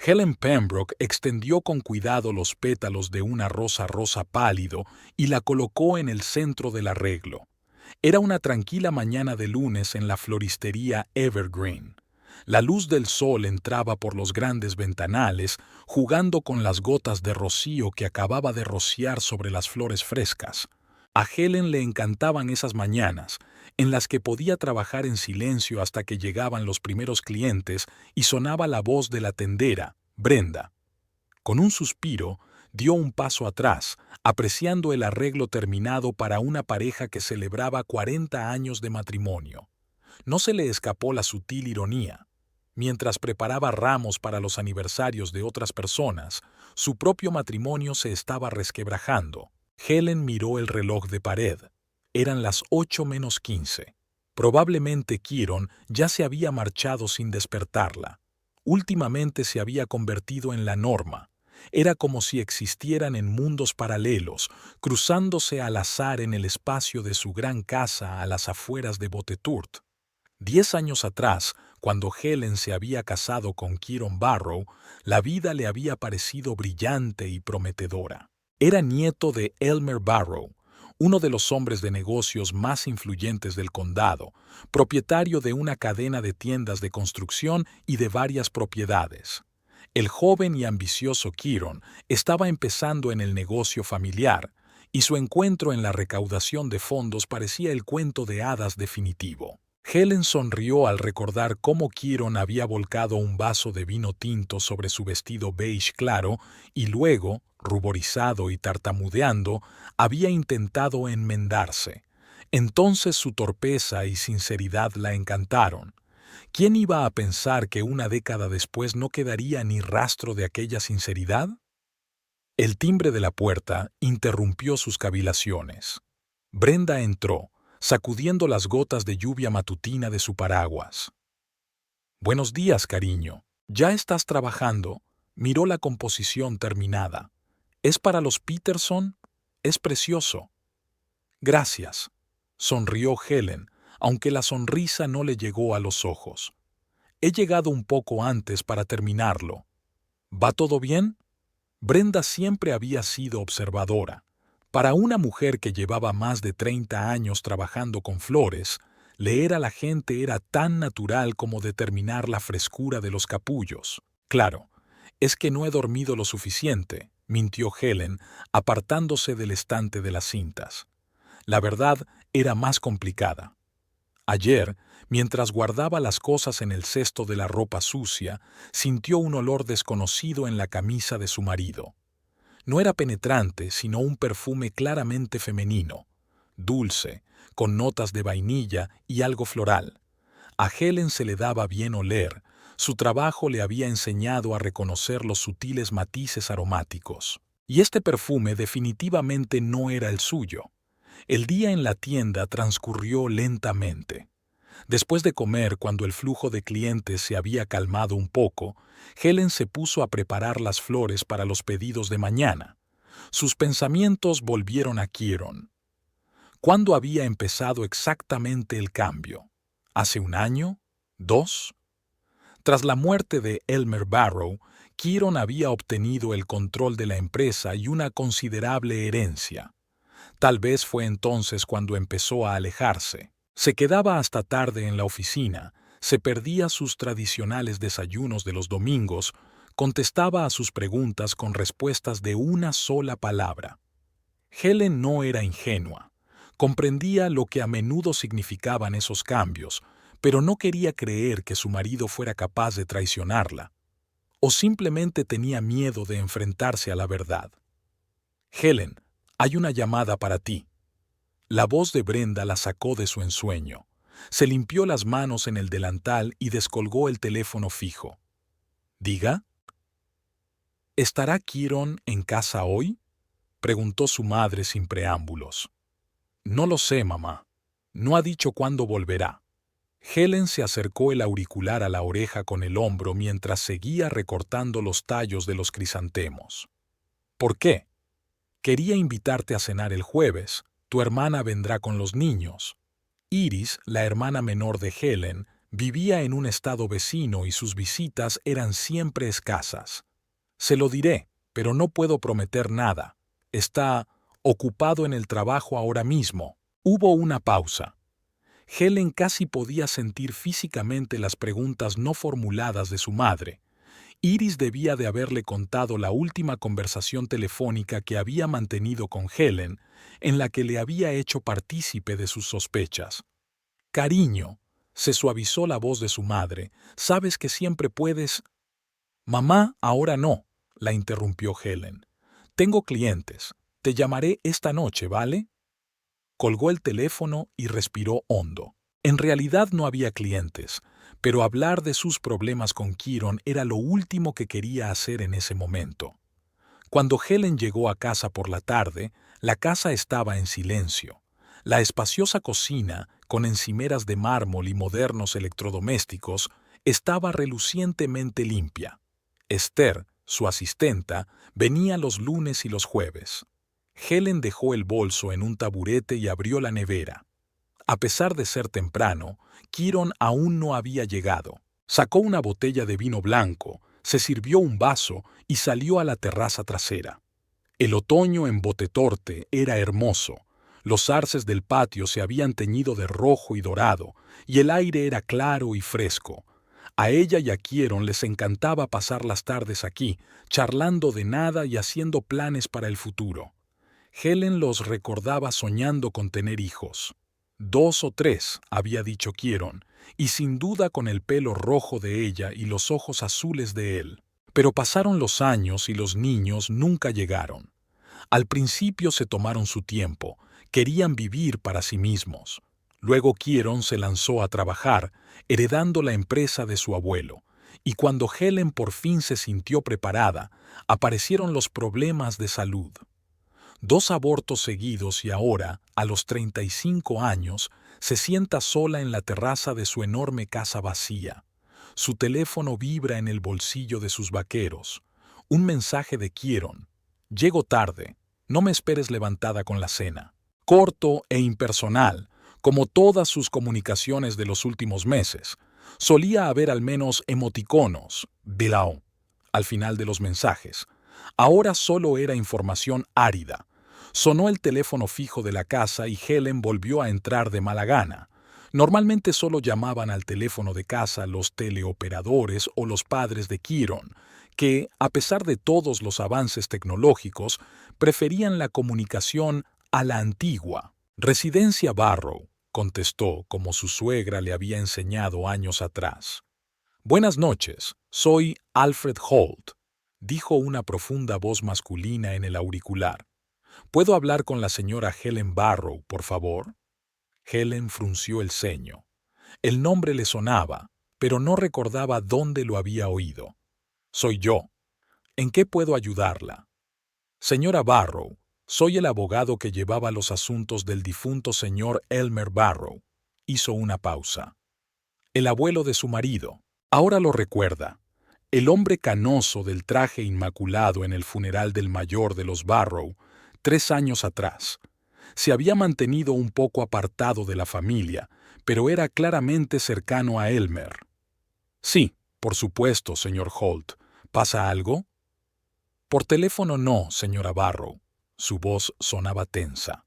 Helen Pembroke extendió con cuidado los pétalos de una rosa rosa pálido y la colocó en el centro del arreglo. Era una tranquila mañana de lunes en la floristería Evergreen. La luz del sol entraba por los grandes ventanales, jugando con las gotas de rocío que acababa de rociar sobre las flores frescas. A Helen le encantaban esas mañanas, en las que podía trabajar en silencio hasta que llegaban los primeros clientes y sonaba la voz de la tendera, Brenda. Con un suspiro, dio un paso atrás, apreciando el arreglo terminado para una pareja que celebraba 40 años de matrimonio. No se le escapó la sutil ironía. Mientras preparaba ramos para los aniversarios de otras personas, su propio matrimonio se estaba resquebrajando. Helen miró el reloj de pared. Eran las 8:15. Probablemente Kieron ya se había marchado sin despertarla. Últimamente se había convertido en la norma. Era como si existieran en mundos paralelos, cruzándose al azar en el espacio de su gran casa a las afueras de Bottetourt. 10 años atrás, cuando Helen se había casado con Kieron Barrow, la vida le había parecido brillante y prometedora. Era nieto de Elmer Barrow, uno de los hombres de negocios más influyentes del condado, propietario de una cadena de tiendas de construcción y de varias propiedades. El joven y ambicioso Kieron estaba empezando en el negocio familiar, y su encuentro en la recaudación de fondos parecía el cuento de hadas definitivo. Helen sonrió al recordar cómo Kieron había volcado un vaso de vino tinto sobre su vestido beige claro y luego, ruborizado y tartamudeando, había intentado enmendarse. Entonces su torpeza y sinceridad la encantaron. ¿Quién iba a pensar que una década después no quedaría ni rastro de aquella sinceridad? El timbre de la puerta interrumpió sus cavilaciones. Brenda entró, sacudiendo las gotas de lluvia matutina de su paraguas. «Buenos días, cariño. ¿Ya estás trabajando?» Miró la composición terminada. «¿Es para los Peterson? Es precioso». «Gracias», sonrió Helen, aunque la sonrisa no le llegó a los ojos. «He llegado un poco antes para terminarlo. ¿Va todo bien?» Brenda siempre había sido observadora. Para una mujer que llevaba más de 30 años trabajando con flores, leer a la gente era tan natural como determinar la frescura de los capullos. «Claro, es que no he dormido lo suficiente», mintió Helen, apartándose del estante de las cintas. La verdad era más complicada. Ayer, mientras guardaba las cosas en el cesto de la ropa sucia, sintió un olor desconocido en la camisa de su marido. No era penetrante, sino un perfume claramente femenino, dulce, con notas de vainilla y algo floral. A Helen se le daba bien oler, su trabajo le había enseñado a reconocer los sutiles matices aromáticos. Y este perfume definitivamente no era el suyo. El día en la tienda transcurrió lentamente. Después de comer, cuando el flujo de clientes se había calmado un poco, Helen se puso a preparar las flores para los pedidos de mañana. Sus pensamientos volvieron a Kieron. ¿Cuándo había empezado exactamente el cambio? ¿Hace un año? ¿2? Tras la muerte de Elmer Barrow, Kieron había obtenido el control de la empresa y una considerable herencia. Tal vez fue entonces cuando empezó a alejarse. Se quedaba hasta tarde en la oficina, se perdía sus tradicionales desayunos de los domingos, contestaba a sus preguntas con respuestas de una sola palabra. Helen no era ingenua. Comprendía lo que a menudo significaban esos cambios, pero no quería creer que su marido fuera capaz de traicionarla. O simplemente tenía miedo de enfrentarse a la verdad. «Helen, hay una llamada para ti». La voz de Brenda la sacó de su ensueño. Se limpió las manos en el delantal y descolgó el teléfono fijo. «¿Diga?» «¿Estará Kieron en casa hoy?», preguntó su madre sin preámbulos. «No lo sé, mamá. No ha dicho cuándo volverá». Helen se acercó el auricular a la oreja con el hombro mientras seguía recortando los tallos de los crisantemos. «¿Por qué?» «Quería invitarte a cenar el jueves. Tu hermana vendrá con los niños». Iris, la hermana menor de Helen, Vivía en un estado vecino y sus visitas eran siempre escasas. Se lo diré, pero no puedo prometer nada. Está ocupado en el trabajo ahora mismo. Hubo una pausa. Helen casi podía sentir físicamente las preguntas no formuladas de su madre. Iris debía de haberle contado la última conversación telefónica que había mantenido con Helen, en la que le había hecho partícipe de sus sospechas. Cariño, se suavizó la voz de su madre, sabes que siempre puedes... Mamá, ahora no, la interrumpió Helen. Tengo clientes. Te llamaré esta noche, ¿vale? Colgó el teléfono y respiró hondo. En realidad no había clientes, pero hablar de sus problemas con Kieron era lo último que quería hacer en ese momento. Cuando Helen llegó a casa por la tarde, la casa estaba en silencio. La espaciosa cocina, con encimeras de mármol y modernos electrodomésticos, estaba relucientemente limpia. Esther, su asistenta, venía los lunes y los jueves. Helen dejó el bolso en un taburete y abrió la nevera. A pesar de ser temprano, Kieron aún no había llegado. Sacó una botella de vino blanco, se sirvió un vaso y salió a la terraza trasera. El otoño en Botetorte era hermoso. Los arces del patio se habían teñido de rojo y dorado, y el aire era claro y fresco. A ella y a Kieron les encantaba pasar las tardes aquí, charlando de nada y haciendo planes para el futuro. Helen los recordaba soñando con tener hijos. 2 o 3, había dicho Kieron, y sin duda con el pelo rojo de ella y los ojos azules de él. Pero pasaron los años y los niños nunca llegaron. Al principio se tomaron su tiempo, querían vivir para sí mismos. Luego Kieron se lanzó a trabajar, heredando la empresa de su abuelo, y cuando Helen por fin se sintió preparada, aparecieron los problemas de salud. 2 abortos seguidos y ahora, a los 35 años, se sienta sola en la terraza de su enorme casa vacía. Su teléfono vibra en el bolsillo de sus vaqueros. Un mensaje de Kieron. Llego tarde. No me esperes levantada con la cena. Corto e impersonal, como todas sus comunicaciones de los últimos meses. Solía haber al menos emoticonos, below, al final de los mensajes. Ahora solo era información árida. Sonó el teléfono fijo de la casa y Helen volvió a entrar de mala gana. Normalmente solo llamaban al teléfono de casa los teleoperadores o los padres de Kieron, que, a pesar de todos los avances tecnológicos, preferían la comunicación a la antigua. Residencia Barrow, contestó como su suegra le había enseñado años atrás. Buenas noches, soy Alfred Holt, dijo una profunda voz masculina en el auricular. ¿Puedo hablar con la señora Helen Barrow, por favor? Helen frunció el ceño. El nombre le sonaba, pero no recordaba dónde lo había oído. Soy yo. ¿En qué puedo ayudarla? Señora Barrow, soy el abogado que llevaba los asuntos del difunto señor Elmer Barrow. Hizo una pausa. El abuelo de su marido. Ahora lo recuerda. El hombre canoso del traje inmaculado en el funeral del mayor de los Barrow, 3 años atrás. Se había mantenido un poco apartado de la familia, pero era claramente cercano a Elmer. Sí, por supuesto, señor Holt. ¿Pasa algo? Por teléfono no, señora Barrow. Su voz sonaba tensa.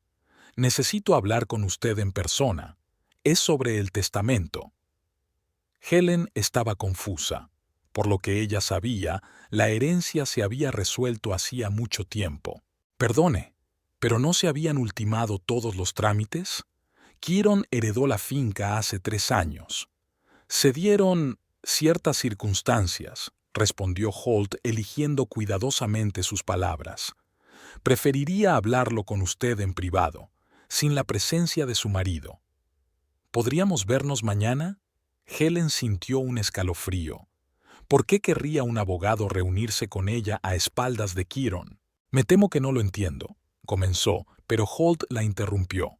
Necesito hablar con usted en persona. Es sobre el testamento. Helen estaba confusa. Por lo que ella sabía, la herencia se había resuelto hacía mucho tiempo. Perdone, ¿pero no se habían ultimado todos los trámites? Kieron heredó la finca hace 3 años. Se dieron ciertas circunstancias, respondió Holt eligiendo cuidadosamente sus palabras. Preferiría hablarlo con usted en privado, sin la presencia de su marido. ¿Podríamos vernos mañana? Helen sintió un escalofrío. ¿Por qué querría un abogado reunirse con ella a espaldas de Kieron? Me temo que no lo entiendo, comenzó, pero Holt la interrumpió.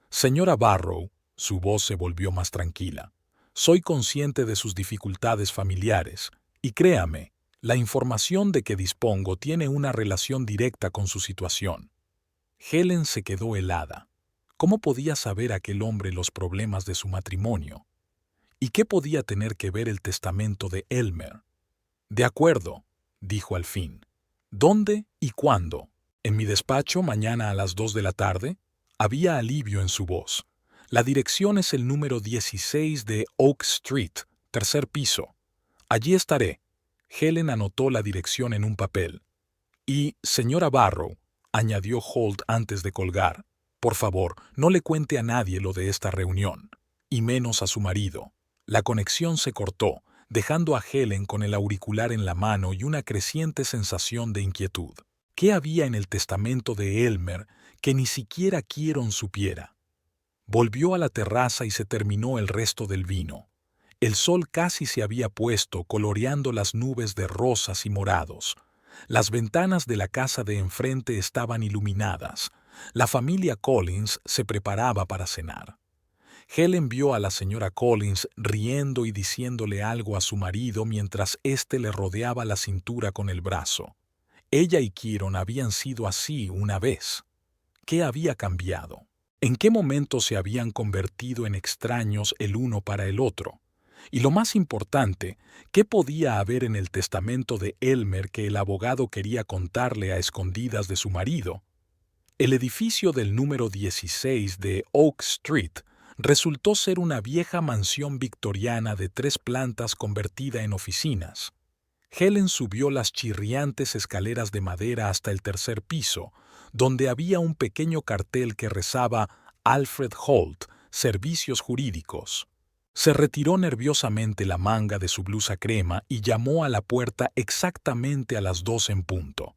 Señora Barrow, su voz se volvió más tranquila. Soy consciente de sus dificultades familiares, y créame, la información de que dispongo tiene una relación directa con su situación. Helen se quedó helada. ¿Cómo podía saber aquel hombre los problemas de su matrimonio? ¿Y qué podía tener que ver el testamento de Elmer? De acuerdo, dijo al fin. ¿Dónde y cuándo? ¿En mi despacho mañana a las 2 de la tarde? Había alivio en su voz. La dirección es el número 16 de Oak Street, tercer piso. Allí estaré. Helen anotó la dirección en un papel. Y, señora Barrow, añadió Holt antes de colgar, por favor, no le cuente a nadie lo de esta reunión, y menos a su marido. La conexión se cortó, dejando a Helen con el auricular en la mano y una creciente sensación de inquietud. ¿Qué había en el testamento de Elmer que ni siquiera Kieron supiera? Volvió a la terraza y se terminó el resto del vino. El sol casi se había puesto, coloreando las nubes de rosas y morados. Las ventanas de la casa de enfrente estaban iluminadas. La familia Collins se preparaba para cenar. Helen vio a la señora Collins riendo y diciéndole algo a su marido mientras éste le rodeaba la cintura con el brazo. Ella y Kieron habían sido así una vez. ¿Qué había cambiado? ¿En qué momento se habían convertido en extraños el uno para el otro? Y lo más importante, ¿qué podía haber en el testamento de Elmer que el abogado quería contarle a escondidas de su marido? El edificio del número 16 de Oak Street resultó ser una vieja mansión victoriana de 3 plantas convertida en oficinas. Helen subió las chirriantes escaleras de madera hasta el tercer piso, donde había un pequeño cartel que rezaba Alfred Holt, Servicios Jurídicos. Se retiró nerviosamente la manga de su blusa crema y llamó a la puerta exactamente a las 2 en punto.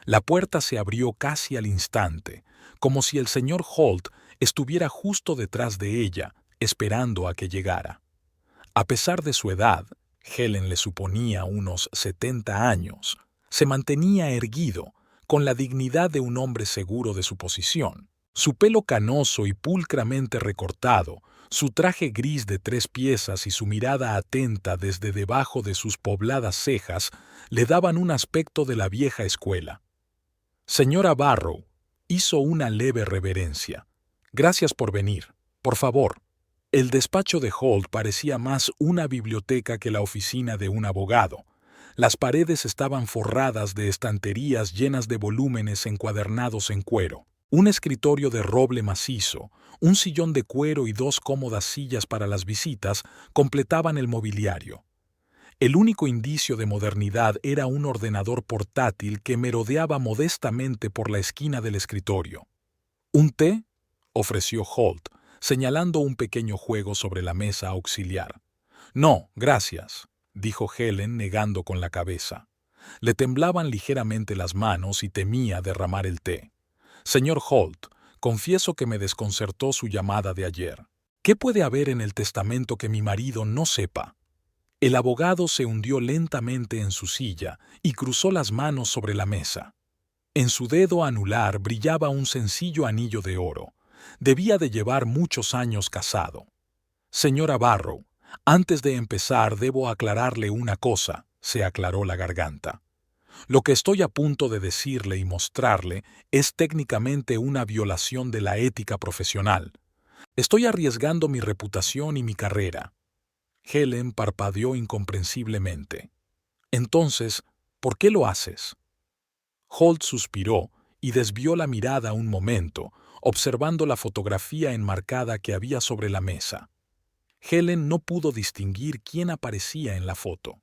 La puerta se abrió casi al instante, como si el señor Holt estuviera justo detrás de ella, esperando a que llegara. A pesar de su edad, Helen le suponía unos 70 años, se mantenía erguido, con la dignidad de un hombre seguro de su posición. Su pelo canoso y pulcramente recortado, su traje gris de 3 piezas y su mirada atenta desde debajo de sus pobladas cejas le daban un aspecto de la vieja escuela. Señora Barrow, hizo una leve reverencia. Gracias por venir. Por favor. El despacho de Holt parecía más una biblioteca que la oficina de un abogado. Las paredes estaban forradas de estanterías llenas de volúmenes encuadernados en cuero. Un escritorio de roble macizo, un sillón de cuero y 2 cómodas sillas para las visitas completaban el mobiliario. El único indicio de modernidad era un ordenador portátil que merodeaba modestamente por la esquina del escritorio. ¿Un té?, ofreció Holt, señalando un pequeño juego sobre la mesa auxiliar. No, gracias, dijo Helen negando con la cabeza. Le temblaban ligeramente las manos y temía derramar el té. Señor Holt, confieso que me desconcertó su llamada de ayer. ¿Qué puede haber en el testamento que mi marido no sepa? El abogado se hundió lentamente en su silla y cruzó las manos sobre la mesa. En su dedo anular brillaba un sencillo anillo de oro. Debía de llevar muchos años casado. Señora Barrow, antes de empezar debo aclararle una cosa, se aclaró la garganta. Lo que estoy a punto de decirle y mostrarle es técnicamente una violación de la ética profesional. Estoy arriesgando mi reputación y mi carrera. Helen parpadeó incomprensiblemente. Entonces, ¿por qué lo haces? Holt suspiró y desvió la mirada un momento, observando la fotografía enmarcada que había sobre la mesa. Helen no pudo distinguir quién aparecía en la foto.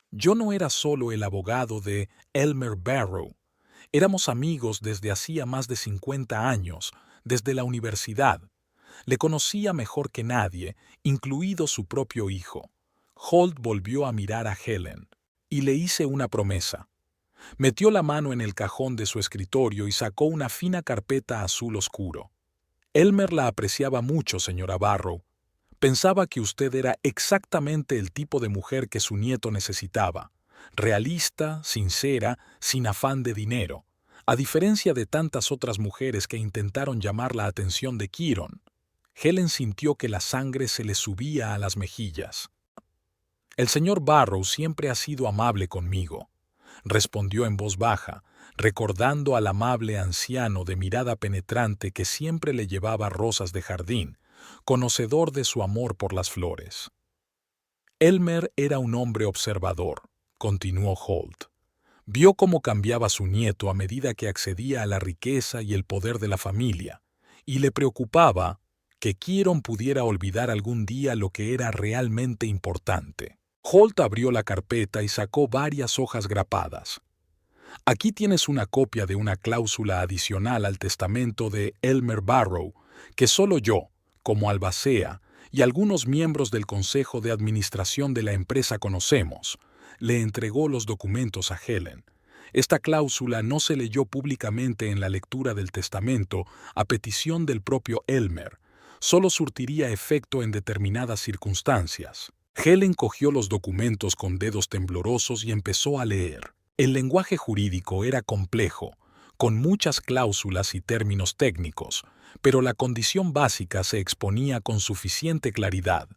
Yo no era solo el abogado de Elmer Barrow. Éramos amigos desde hacía más de 50 años, desde la universidad. Le conocía mejor que nadie, incluido su propio hijo. Holt volvió a mirar a Helen, y le hice una promesa. Metió la mano en el cajón de su escritorio y sacó una fina carpeta azul oscuro. Elmer la apreciaba mucho, señora Barrow. Pensaba que usted era exactamente el tipo de mujer que su nieto necesitaba. Realista, sincera, sin afán de dinero. A diferencia de tantas otras mujeres que intentaron llamar la atención de Kieron. Helen sintió que la sangre se le subía a las mejillas. El señor Barrow siempre ha sido amable conmigo, respondió en voz baja, recordando al amable anciano de mirada penetrante que siempre le llevaba rosas de jardín, conocedor de su amor por las flores. Elmer era un hombre observador, continuó Holt. Vio cómo cambiaba su nieto a medida que accedía a la riqueza y el poder de la familia, y le preocupaba que Kieron pudiera olvidar algún día lo que era realmente importante. Holt abrió la carpeta y sacó varias hojas grapadas. Aquí tienes una copia de una cláusula adicional al testamento de Elmer Barrow, que solo yo, como albacea, y algunos miembros del Consejo de Administración de la empresa conocemos. Le entregó los documentos a Helen. Esta cláusula no se leyó públicamente en la lectura del testamento a petición del propio Elmer. Solo surtiría efecto en determinadas circunstancias. Helen cogió los documentos con dedos temblorosos y empezó a leer. El lenguaje jurídico era complejo, con muchas cláusulas y términos técnicos, pero la condición básica se exponía con suficiente claridad.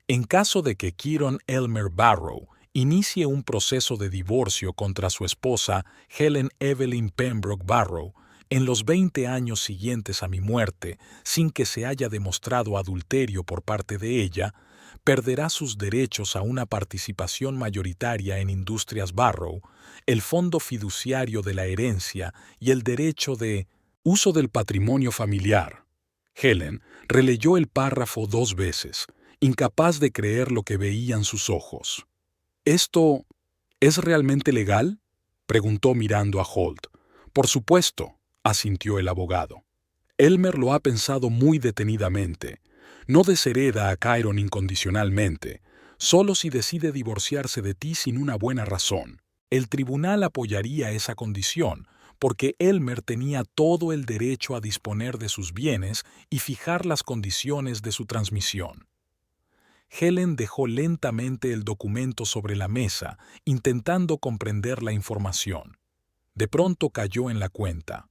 En caso de que Kieron Elmer Barrow inicie un proceso de divorcio contra su esposa Helen Evelyn Pembroke Barrow en los 20 años siguientes a mi muerte, sin que se haya demostrado adulterio por parte de ella, perderá sus derechos a una participación mayoritaria en Industrias Barrow, el fondo fiduciario de la herencia y el derecho de uso del patrimonio familiar. Helen releyó el párrafo 2 veces, incapaz de creer lo que veían sus ojos. ¿Esto es realmente legal?, preguntó mirando a Holt. Por supuesto, asintió el abogado. Elmer lo ha pensado muy detenidamente. No deshereda a Kieron incondicionalmente, solo si decide divorciarse de ti sin una buena razón. El tribunal apoyaría esa condición, porque Elmer tenía todo el derecho a disponer de sus bienes y fijar las condiciones de su transmisión. Helen dejó lentamente el documento sobre la mesa, intentando comprender la información. De pronto cayó en la cuenta.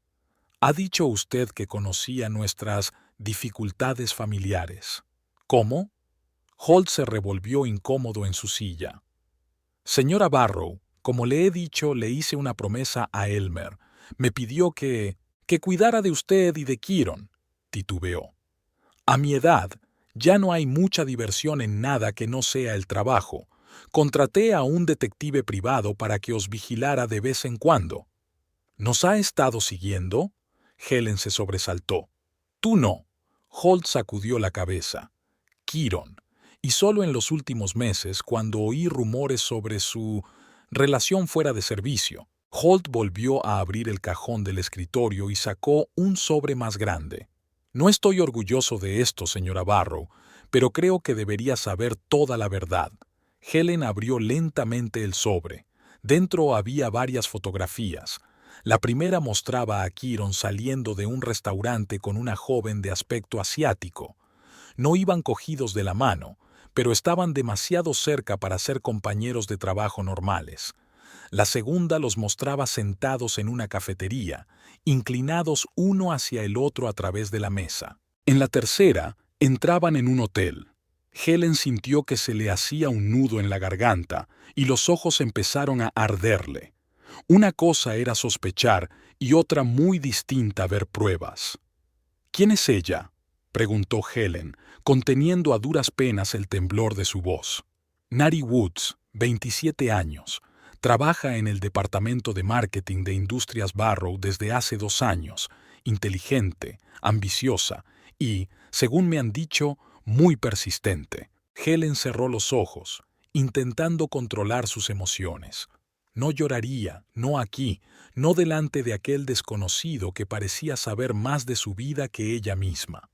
Ha dicho usted que conocía nuestras dificultades familiares. ¿Cómo? Holt se revolvió incómodo en su silla. Señora Barrow, como le he dicho, le hice una promesa a Elmer. Me pidió que cuidara de usted y de Kieron, titubeó. A mi edad, ya no hay mucha diversión en nada que no sea el trabajo. Contraté a un detective privado para que os vigilara de vez en cuando. ¿Nos ha estado siguiendo? Helen se sobresaltó. Tú no. Holt sacudió la cabeza. Kieron. Y solo en los últimos meses, cuando oí rumores sobre su relación fuera de servicio. Holt volvió a abrir el cajón del escritorio y sacó un sobre más grande. No estoy orgulloso de esto, señora Barrow, pero creo que debería saber toda la verdad. Helen abrió lentamente el sobre. Dentro había varias fotografías. La primera mostraba a Kieron saliendo de un restaurante con una joven de aspecto asiático. No iban cogidos de la mano, pero estaban demasiado cerca para ser compañeros de trabajo normales. La segunda los mostraba sentados en una cafetería, inclinados uno hacia el otro a través de la mesa. En la tercera, entraban en un hotel. Helen sintió que se le hacía un nudo en la garganta y los ojos empezaron a arderle. Una cosa era sospechar y otra muy distinta ver pruebas. ¿Quién es ella?, preguntó Helen, conteniendo a duras penas el temblor de su voz. Nari Woods, 27 años. Trabaja en el departamento de marketing de Industrias Barrow desde hace 2 años. Inteligente, ambiciosa y, según me han dicho, muy persistente. Helen cerró los ojos, intentando controlar sus emociones. No lloraría, no aquí, no delante de aquel desconocido que parecía saber más de su vida que ella misma.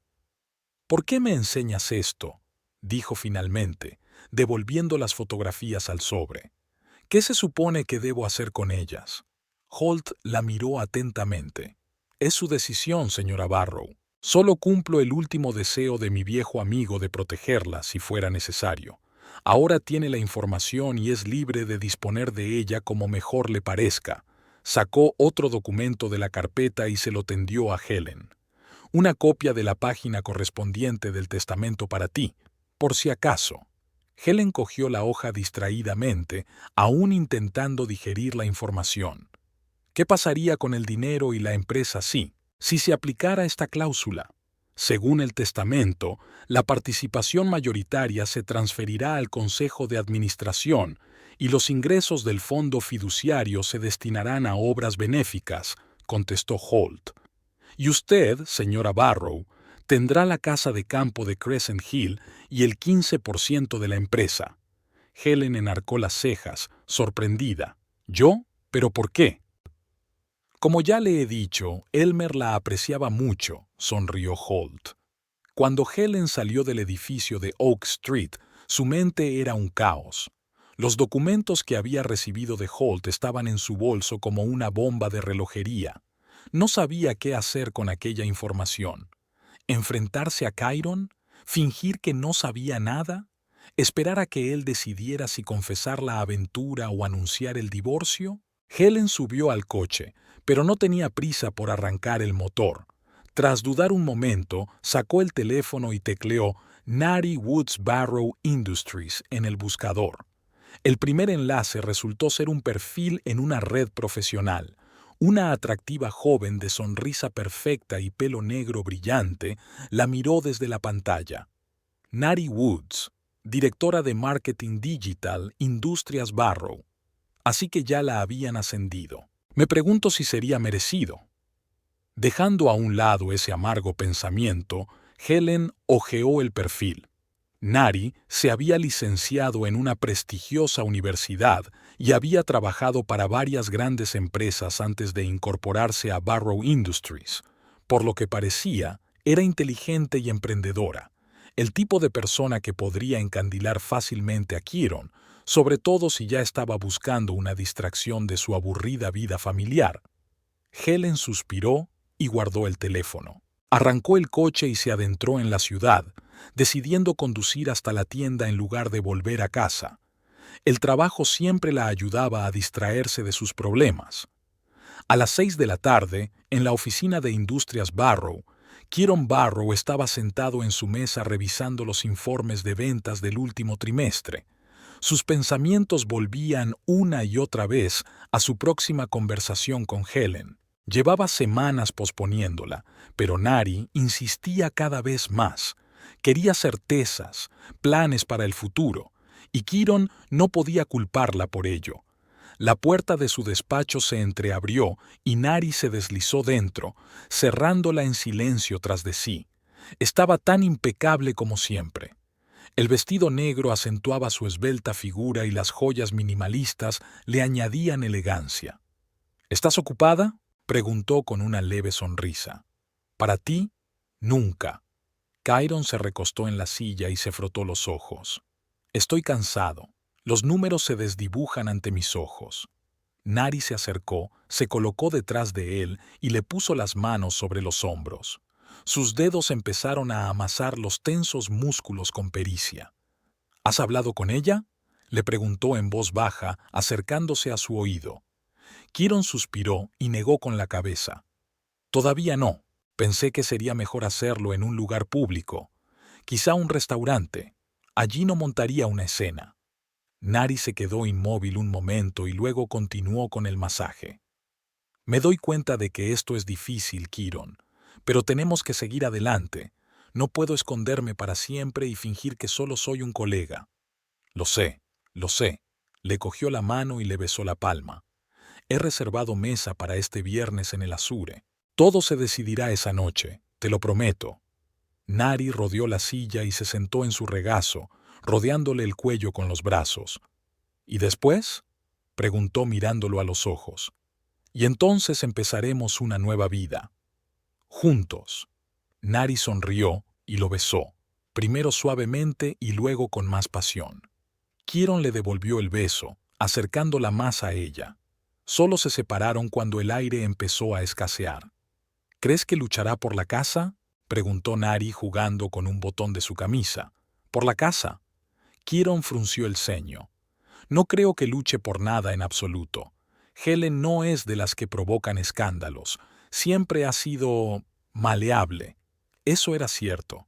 ¿Por qué me enseñas esto?, dijo finalmente, devolviendo las fotografías al sobre. ¿Qué se supone que debo hacer con ellas? Holt la miró atentamente. Es su decisión, señora Barrow. Solo cumplo el último deseo de mi viejo amigo de protegerla si fuera necesario. Ahora tiene la información y es libre de disponer de ella como mejor le parezca. Sacó otro documento de la carpeta y se lo tendió a Helen. Una copia de la página correspondiente del testamento para ti, por si acaso. Helen cogió la hoja distraídamente, aún intentando digerir la información. ¿Qué pasaría con el dinero y la empresa si se aplicara esta cláusula? Según el testamento, la participación mayoritaria se transferirá al Consejo de Administración y los ingresos del fondo fiduciario se destinarán a obras benéficas, contestó Holt. Y usted, señora Barrow, tendrá la casa de campo de Crescent Hill y el 15% de la empresa. Helen enarcó las cejas, sorprendida. ¿Yo? ¿Pero por qué? Como ya le he dicho, Elmer la apreciaba mucho, sonrió Holt. Cuando Helen salió del edificio de Oak Street, su mente era un caos. Los documentos que había recibido de Holt estaban en su bolso como una bomba de relojería. No sabía qué hacer con aquella información. ¿Enfrentarse a Chiron? ¿Fingir que no sabía nada? ¿Esperar a que él decidiera si confesar la aventura o anunciar el divorcio? Helen subió al coche, pero no tenía prisa por arrancar el motor. Tras dudar un momento, sacó el teléfono y tecleó Natty Woods Barrow Industries en el buscador. El primer enlace resultó ser un perfil en una red profesional. Una atractiva joven de sonrisa perfecta y pelo negro brillante la miró desde la pantalla. Natty Woods, directora de Marketing Digital, Industrias Barrow. Así que ya la habían ascendido. Me pregunto si sería merecido. Dejando a un lado ese amargo pensamiento, Helen hojeó el perfil. Natty se había licenciado en una prestigiosa universidad y había trabajado para varias grandes empresas antes de incorporarse a Barrow Industries. Por lo que parecía, era inteligente y emprendedora, el tipo de persona que podría encandilar fácilmente a Chiron, sobre todo si ya estaba buscando una distracción de su aburrida vida familiar. Helen suspiró y guardó el teléfono. Arrancó el coche y se adentró en la ciudad, decidiendo conducir hasta la tienda en lugar de volver a casa. El trabajo siempre la ayudaba a distraerse de sus problemas. A las 6 de la tarde, en la oficina de Industrias Barrow, Chiron Barrow estaba sentado en su mesa revisando los informes de ventas del último trimestre. Sus pensamientos volvían una y otra vez a su próxima conversación con Helen. Llevaba semanas posponiéndola, pero Natty insistía cada vez más. Quería certezas, planes para el futuro, y Chiron no podía culparla por ello. La puerta de su despacho se entreabrió y Natty se deslizó dentro, cerrándola en silencio tras de sí. Estaba tan impecable como siempre. El vestido negro acentuaba su esbelta figura y las joyas minimalistas le añadían elegancia. ¿Estás ocupada?, preguntó con una leve sonrisa. Para ti, nunca. Chiron se recostó en la silla y se frotó los ojos. Estoy cansado. Los números se desdibujan ante mis ojos. Natty se acercó, se colocó detrás de él y le puso las manos sobre los hombros. Sus dedos empezaron a amasar los tensos músculos con pericia. ¿Has hablado con ella?, le preguntó en voz baja, acercándose a su oído. Chiron suspiró y negó con la cabeza. Todavía no. Pensé que sería mejor hacerlo en un lugar público. Quizá un restaurante. Allí no montaría una escena. Natty se quedó inmóvil un momento y luego continuó con el masaje. Me doy cuenta de que esto es difícil, Chiron, pero tenemos que seguir adelante. No puedo esconderme para siempre y fingir que solo soy un colega. Lo sé, lo sé. Le cogió la mano y le besó la palma. He reservado mesa para este viernes en el Azure. Todo se decidirá esa noche, te lo prometo. Natty rodeó la silla y se sentó en su regazo, rodeándole el cuello con los brazos. ¿Y después?, preguntó mirándolo a los ojos. Y entonces empezaremos una nueva vida. Juntos. Natty sonrió y lo besó, primero suavemente y luego con más pasión. Chiron le devolvió el beso, acercándola más a ella. Solo se separaron cuando el aire empezó a escasear. ¿Crees que luchará por la casa?, preguntó Natty jugando con un botón de su camisa. ¿Por la casa? Chiron frunció el ceño. No creo que luche por nada en absoluto. Helen no es de las que provocan escándalos. Siempre ha sido maleable. Eso era cierto.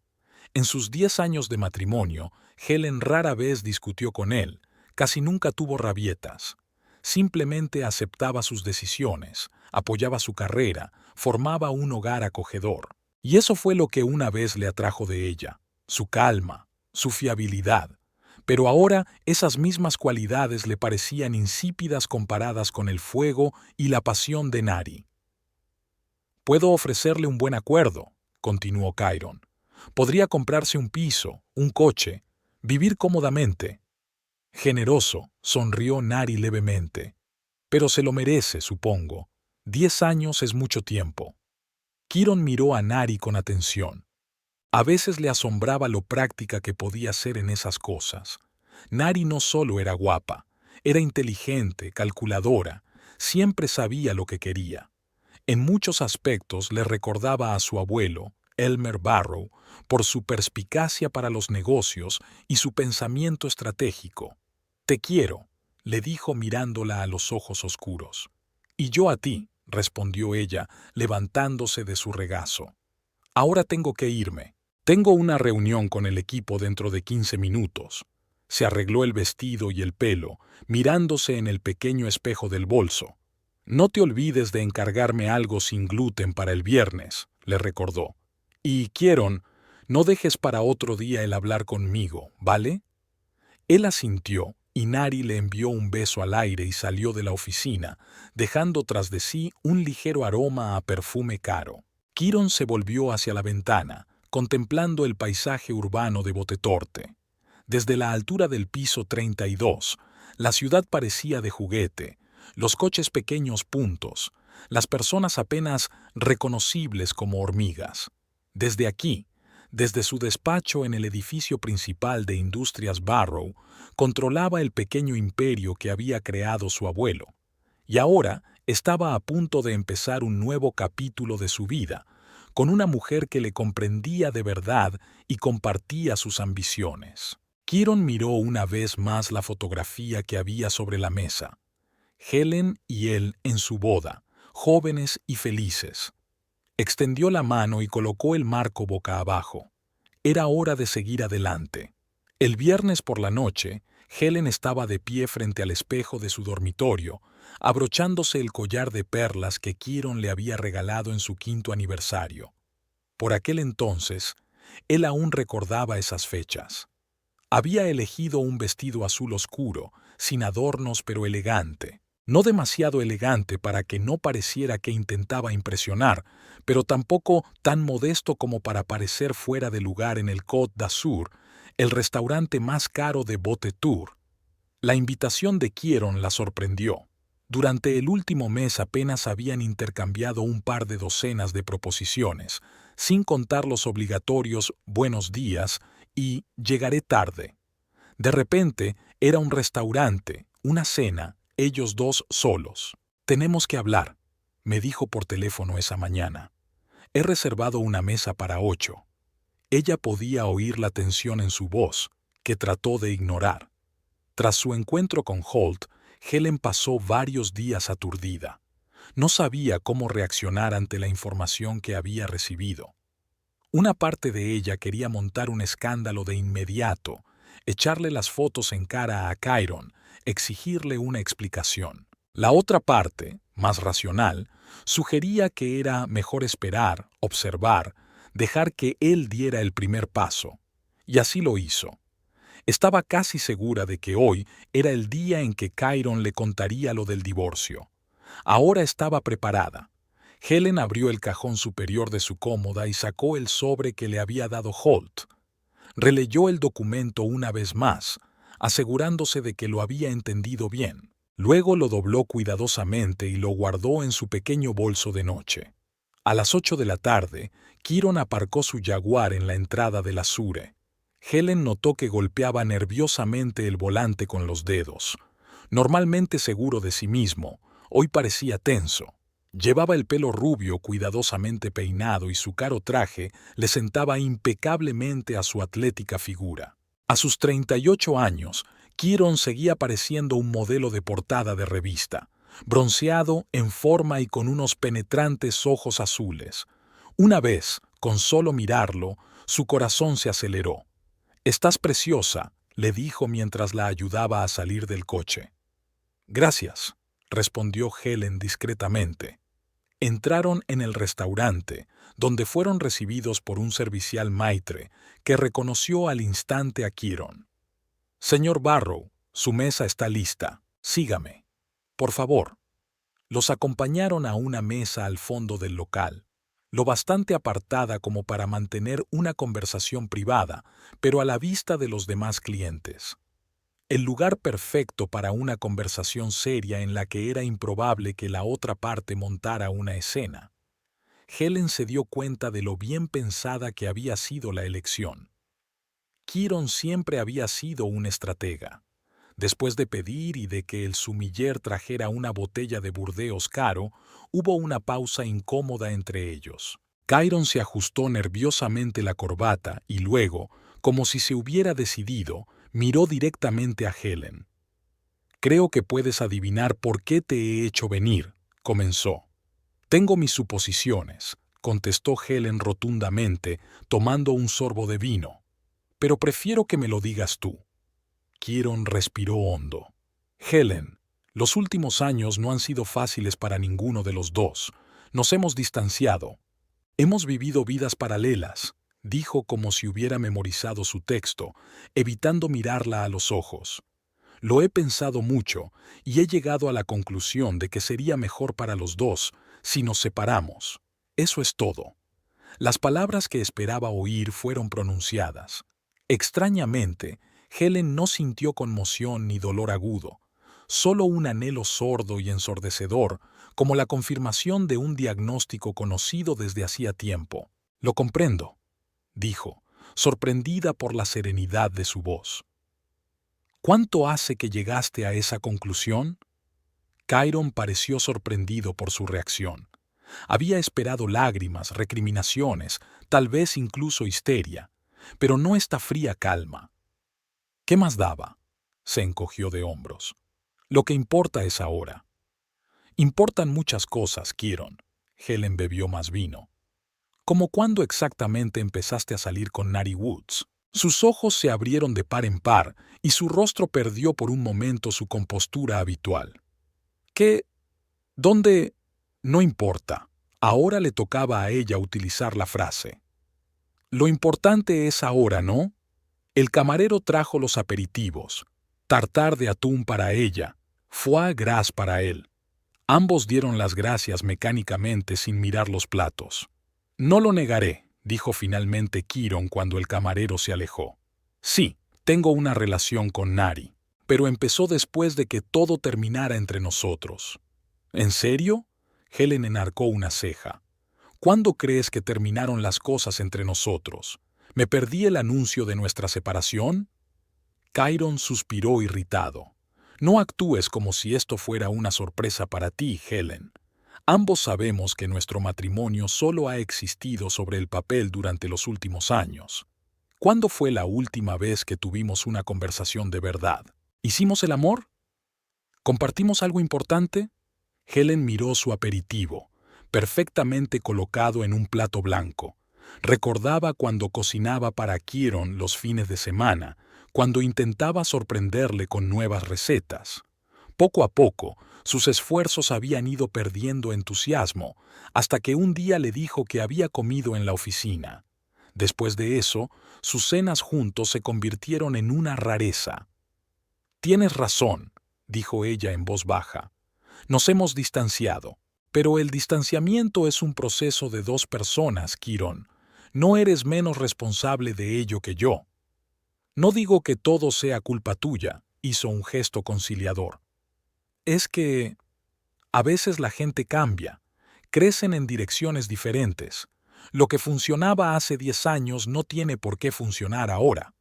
En sus 10 años de matrimonio, Helen rara vez discutió con él, casi nunca tuvo rabietas. Simplemente aceptaba sus decisiones, apoyaba su carrera, formaba un hogar acogedor. Y eso fue lo que una vez le atrajo de ella, su calma, su fiabilidad. Pero ahora esas mismas cualidades le parecían insípidas comparadas con el fuego y la pasión de Nari. «Puedo ofrecerle un buen acuerdo», continuó Chiron. «Podría comprarse un piso, un coche, vivir cómodamente». Generoso, sonrió Nari levemente. «Pero se lo merece, supongo. 10 años es mucho tiempo». Chiron miró a Nari con atención. A veces le asombraba lo práctica que podía ser en esas cosas. Nari no solo era guapa, era inteligente, calculadora, siempre sabía lo que quería. En muchos aspectos le recordaba a su abuelo, Elmer Barrow, por su perspicacia para los negocios y su pensamiento estratégico. «Te quiero», le dijo mirándola a los ojos oscuros. «Y yo a ti», respondió ella, levantándose de su regazo. «Ahora tengo que irme. Tengo una reunión con el equipo dentro de 15 minutos». Se arregló el vestido y el pelo, mirándose en el pequeño espejo del bolso. «No te olvides de encargarme algo sin gluten para el viernes», le recordó. «Y, Chiron, no dejes para otro día el hablar conmigo, ¿vale?» Él asintió, y Nari le envió un beso al aire y salió de la oficina, dejando tras de sí un ligero aroma a perfume caro. Chiron se volvió hacia la ventana, contemplando el paisaje urbano de Botetorte. Desde la altura del piso 32, la ciudad parecía de juguete, los coches pequeños puntos, las personas apenas reconocibles como hormigas. Desde aquí, desde su despacho en el edificio principal de Industrias Barrow, controlaba el pequeño imperio que había creado su abuelo. Y ahora estaba a punto de empezar un nuevo capítulo de su vida, con una mujer que le comprendía de verdad y compartía sus ambiciones. Chiron miró una vez más la fotografía que había sobre la mesa. Helen y él en su boda, jóvenes y felices. Extendió la mano y colocó el marco boca abajo. Era hora de seguir adelante. El viernes por la noche, Helen estaba de pie frente al espejo de su dormitorio, abrochándose el collar de perlas que Chiron le había regalado en su 5º aniversario. Por aquel entonces, él aún recordaba esas fechas. Había elegido un vestido azul oscuro, sin adornos pero elegante. No demasiado elegante para que no pareciera que intentaba impresionar, pero tampoco tan modesto como para parecer fuera de lugar en el Côte d'Azur, el restaurante más caro de Botetur. La invitación de Chiron la sorprendió. Durante el último mes apenas habían intercambiado un par de docenas de proposiciones, sin contar los obligatorios «buenos días» y «llegaré tarde». De repente era un restaurante, una cena, ellos dos solos. «Tenemos que hablar», me dijo por teléfono esa mañana. «He reservado una mesa para 8». Ella podía oír la tensión en su voz, que trató de ignorar. Tras su encuentro con Holt, Helen pasó varios días aturdida. No sabía cómo reaccionar ante la información que había recibido. Una parte de ella quería montar un escándalo de inmediato, echarle las fotos en cara a Chiron, exigirle una explicación. La otra parte, más racional, sugería que era mejor esperar, observar, dejar que él diera el primer paso. Y así lo hizo. Estaba casi segura de que hoy era el día en que Chiron le contaría lo del divorcio. Ahora estaba preparada. Helen abrió el cajón superior de su cómoda y sacó el sobre que le había dado Holt. Releyó el documento una vez más, asegurándose de que lo había entendido bien. Luego lo dobló cuidadosamente y lo guardó en su pequeño bolso de noche. A las 8 de la tarde, Chiron aparcó su Jaguar en la entrada del Azure. Helen notó que golpeaba nerviosamente el volante con los dedos. Normalmente seguro de sí mismo, hoy parecía tenso. Llevaba el pelo rubio cuidadosamente peinado y su caro traje le sentaba impecablemente a su atlética figura. A sus 38 años, Chiron seguía pareciendo un modelo de portada de revista, bronceado, en forma y con unos penetrantes ojos azules. Una vez, con solo mirarlo, su corazón se aceleró. «Estás preciosa», le dijo mientras la ayudaba a salir del coche. «Gracias», respondió Helen discretamente. Entraron en el restaurante, donde fueron recibidos por un servicial maitre que reconoció al instante a Kieron. «Señor Barrow, su mesa está lista. Sígame. Por favor». Los acompañaron a una mesa al fondo del local, lo bastante apartada como para mantener una conversación privada, pero a la vista de los demás clientes. El lugar perfecto para una conversación seria en la que era improbable que la otra parte montara una escena. Helen se dio cuenta de lo bien pensada que había sido la elección. Kieron siempre había sido un estratega. Después de pedir y de que el sumiller trajera una botella de Burdeos caro, hubo una pausa incómoda entre ellos. Kieron se ajustó nerviosamente la corbata y luego, como si se hubiera decidido, miró directamente a Helen. «Creo que puedes adivinar por qué te he hecho venir», comenzó. «Tengo mis suposiciones», contestó Helen rotundamente, tomando un sorbo de vino. «Pero prefiero que me lo digas tú». Kieron respiró hondo. «Helen, los últimos años no han sido fáciles para ninguno de los dos. Nos hemos distanciado. Hemos vivido vidas paralelas», dijo como si hubiera memorizado su texto, evitando mirarla a los ojos. «Lo he pensado mucho y he llegado a la conclusión de que sería mejor para los dos si nos separamos. Eso es todo». Las palabras que esperaba oír fueron pronunciadas. Extrañamente, Helen no sintió conmoción ni dolor agudo, solo un anhelo sordo y ensordecedor, como la confirmación de un diagnóstico conocido desde hacía tiempo. «Lo comprendo», dijo, sorprendida por la serenidad de su voz. «¿Cuánto hace que llegaste a esa conclusión?» Kieron pareció sorprendido por su reacción. Había esperado lágrimas, recriminaciones, tal vez incluso histeria, pero no esta fría calma. «¿Qué más daba?», se encogió de hombros. «Lo que importa es ahora». «Importan muchas cosas, Kieron». Helen bebió más vino. «¿Cómo cuándo exactamente empezaste a salir con Nari Woods?» Sus ojos se abrieron de par en par y su rostro perdió por un momento su compostura habitual. «¿Qué? ¿Dónde? No importa». Ahora le tocaba a ella utilizar la frase. «Lo importante es ahora, ¿no?» El camarero trajo los aperitivos, tartar de atún para ella, foie gras para él. Ambos dieron las gracias mecánicamente sin mirar los platos. «No lo negaré», dijo finalmente Kieron cuando el camarero se alejó. «Sí, tengo una relación con Nari, pero empezó después de que todo terminara entre nosotros». «¿En serio?», Helen enarcó una ceja. «¿Cuándo crees que terminaron las cosas entre nosotros? ¿Me perdí el anuncio de nuestra separación?» Kieron suspiró irritado. «No actúes como si esto fuera una sorpresa para ti, Helen. Ambos sabemos que nuestro matrimonio solo ha existido sobre el papel durante los últimos años. ¿Cuándo fue la última vez que tuvimos una conversación de verdad? ¿Hicimos el amor? ¿Compartimos algo importante?» Helen miró su aperitivo, perfectamente colocado en un plato blanco. Recordaba cuando cocinaba para Kieron los fines de semana, cuando intentaba sorprenderle con nuevas recetas. Poco a poco, sus esfuerzos habían ido perdiendo entusiasmo, hasta que un día le dijo que había comido en la oficina. Después de eso, sus cenas juntos se convirtieron en una rareza. «Tienes razón», dijo ella en voz baja. «Nos hemos distanciado. Pero el distanciamiento es un proceso de dos personas, Kieron. No eres menos responsable de ello que yo». «No digo que todo sea culpa tuya», hizo un gesto conciliador. «Es que a veces la gente cambia, crecen en direcciones diferentes. Lo que funcionaba hace 10 años no tiene por qué funcionar ahora».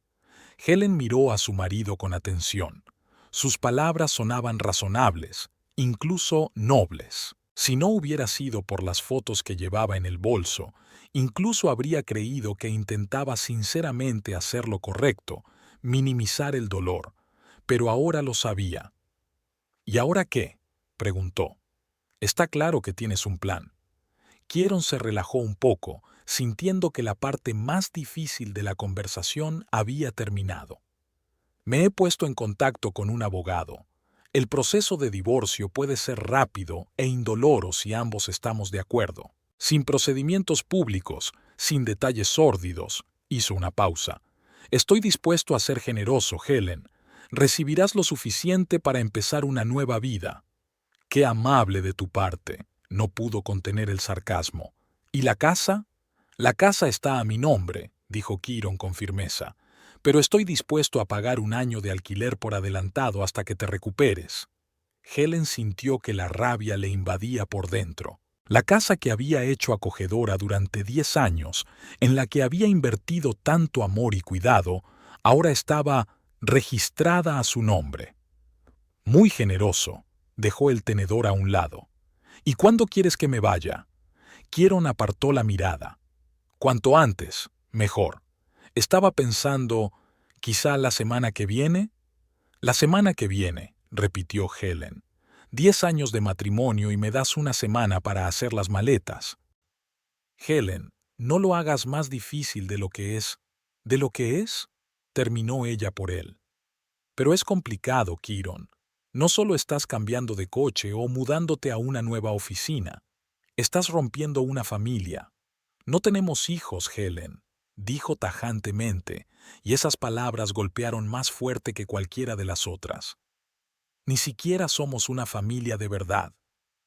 Helen miró a su marido con atención. Sus palabras sonaban razonables, incluso nobles. Si no hubiera sido por las fotos que llevaba en el bolso, incluso habría creído que intentaba sinceramente hacer lo correcto, minimizar el dolor, pero ahora lo sabía. «¿Y ahora qué?», preguntó. «Está claro que tienes un plan». Kieron se relajó un poco, sintiendo que la parte más difícil de la conversación había terminado. «Me he puesto en contacto con un abogado. El proceso de divorcio puede ser rápido e indoloro si ambos estamos de acuerdo. Sin procedimientos públicos, sin detalles sórdidos, hizo una pausa. Estoy dispuesto a ser generoso, Helen. Recibirás lo suficiente para empezar una nueva vida. Qué amable de tu parte. No pudo contener el sarcasmo. ¿Y la casa? La casa está a mi nombre, dijo Kiron con firmeza. Pero estoy dispuesto a pagar 1 año de alquiler por adelantado hasta que te recuperes. Helen sintió que la rabia le invadía por dentro. La casa que había hecho acogedora durante 10 años, en la que había invertido tanto amor y cuidado, ahora estaba registrada a su nombre. Muy generoso, dejó el tenedor a un lado. ¿Y cuándo quieres que me vaya? Kieron apartó la mirada. Cuanto antes, mejor. Estaba pensando, quizá la semana que viene. La semana que viene, repitió Helen. 10 años de matrimonio y me das 1 semana para hacer las maletas. Helen, no lo hagas más difícil de lo que es. ¿De lo que es? Terminó ella por él. Pero es complicado, Kiron. No solo estás cambiando de coche o mudándote a una nueva oficina. Estás rompiendo una familia. No tenemos hijos, Helen, dijo tajantemente, y esas palabras golpearon más fuerte que cualquiera de las otras. Ni siquiera somos una familia de verdad.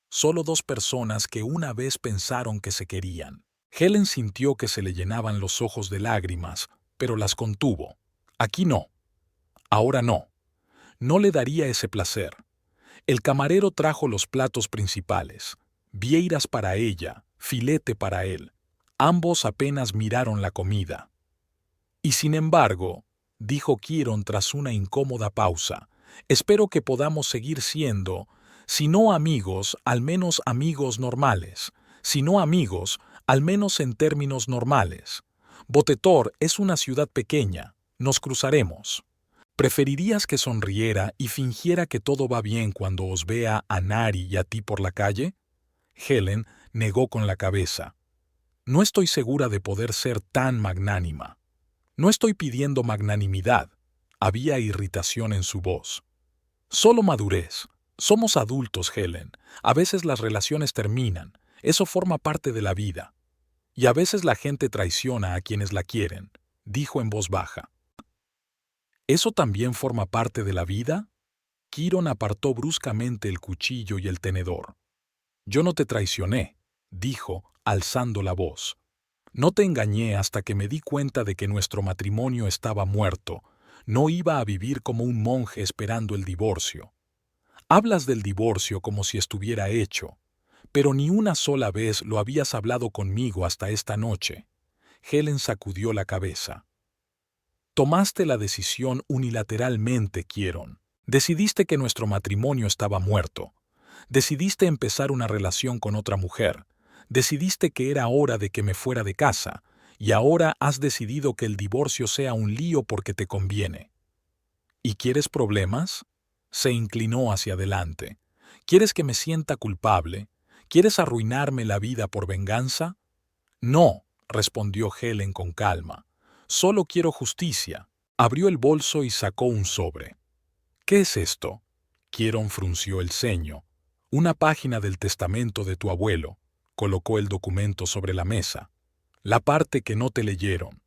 Solo 2 personas que una vez pensaron que se querían. Helen sintió que se le llenaban los ojos de lágrimas, pero las contuvo. Aquí no. Ahora no. No le daría ese placer. El camarero trajo los platos principales. Vieiras para ella, filete para él. Ambos apenas miraron la comida. Y sin embargo, dijo Kiron tras una incómoda pausa, espero que podamos seguir siendo, si no amigos, al menos amigos normales. Si no amigos, al menos en términos normales. Botetor es una ciudad pequeña. Nos cruzaremos. ¿Preferirías que sonriera y fingiera que todo va bien cuando os vea a Nari y a ti por la calle? Helen negó con la cabeza. No estoy segura de poder ser tan magnánima. No estoy pidiendo magnanimidad. Había irritación en su voz. Solo madurez. Somos adultos, Helen. A veces las relaciones terminan. Eso forma parte de la vida. Y a veces la gente traiciona a quienes la quieren, dijo en voz baja. ¿Eso también forma parte de la vida? Kiron apartó bruscamente el cuchillo y el tenedor. Yo no te traicioné, dijo, alzando la voz. No te engañé hasta que me di cuenta de que nuestro matrimonio estaba muerto. No iba a vivir como un monje esperando el divorcio. Hablas del divorcio como si estuviera hecho, pero ni una sola vez lo habías hablado conmigo hasta esta noche. Helen sacudió la cabeza. Tomaste la decisión unilateralmente, Kiron. Decidiste que nuestro matrimonio estaba muerto. Decidiste empezar una relación con otra mujer. Decidiste que era hora de que me fuera de casa, y ahora has decidido que el divorcio sea un lío porque te conviene. ¿Y quieres problemas? Se inclinó hacia adelante. ¿Quieres que me sienta culpable? ¿Quieres arruinarme la vida por venganza? No, respondió Helen con calma. Solo quiero justicia. Abrió el bolso y sacó un sobre. ¿Qué es esto? Kiron frunció el ceño. Una página del testamento de tu abuelo. Colocó el documento sobre la mesa. La parte que no te leyeron.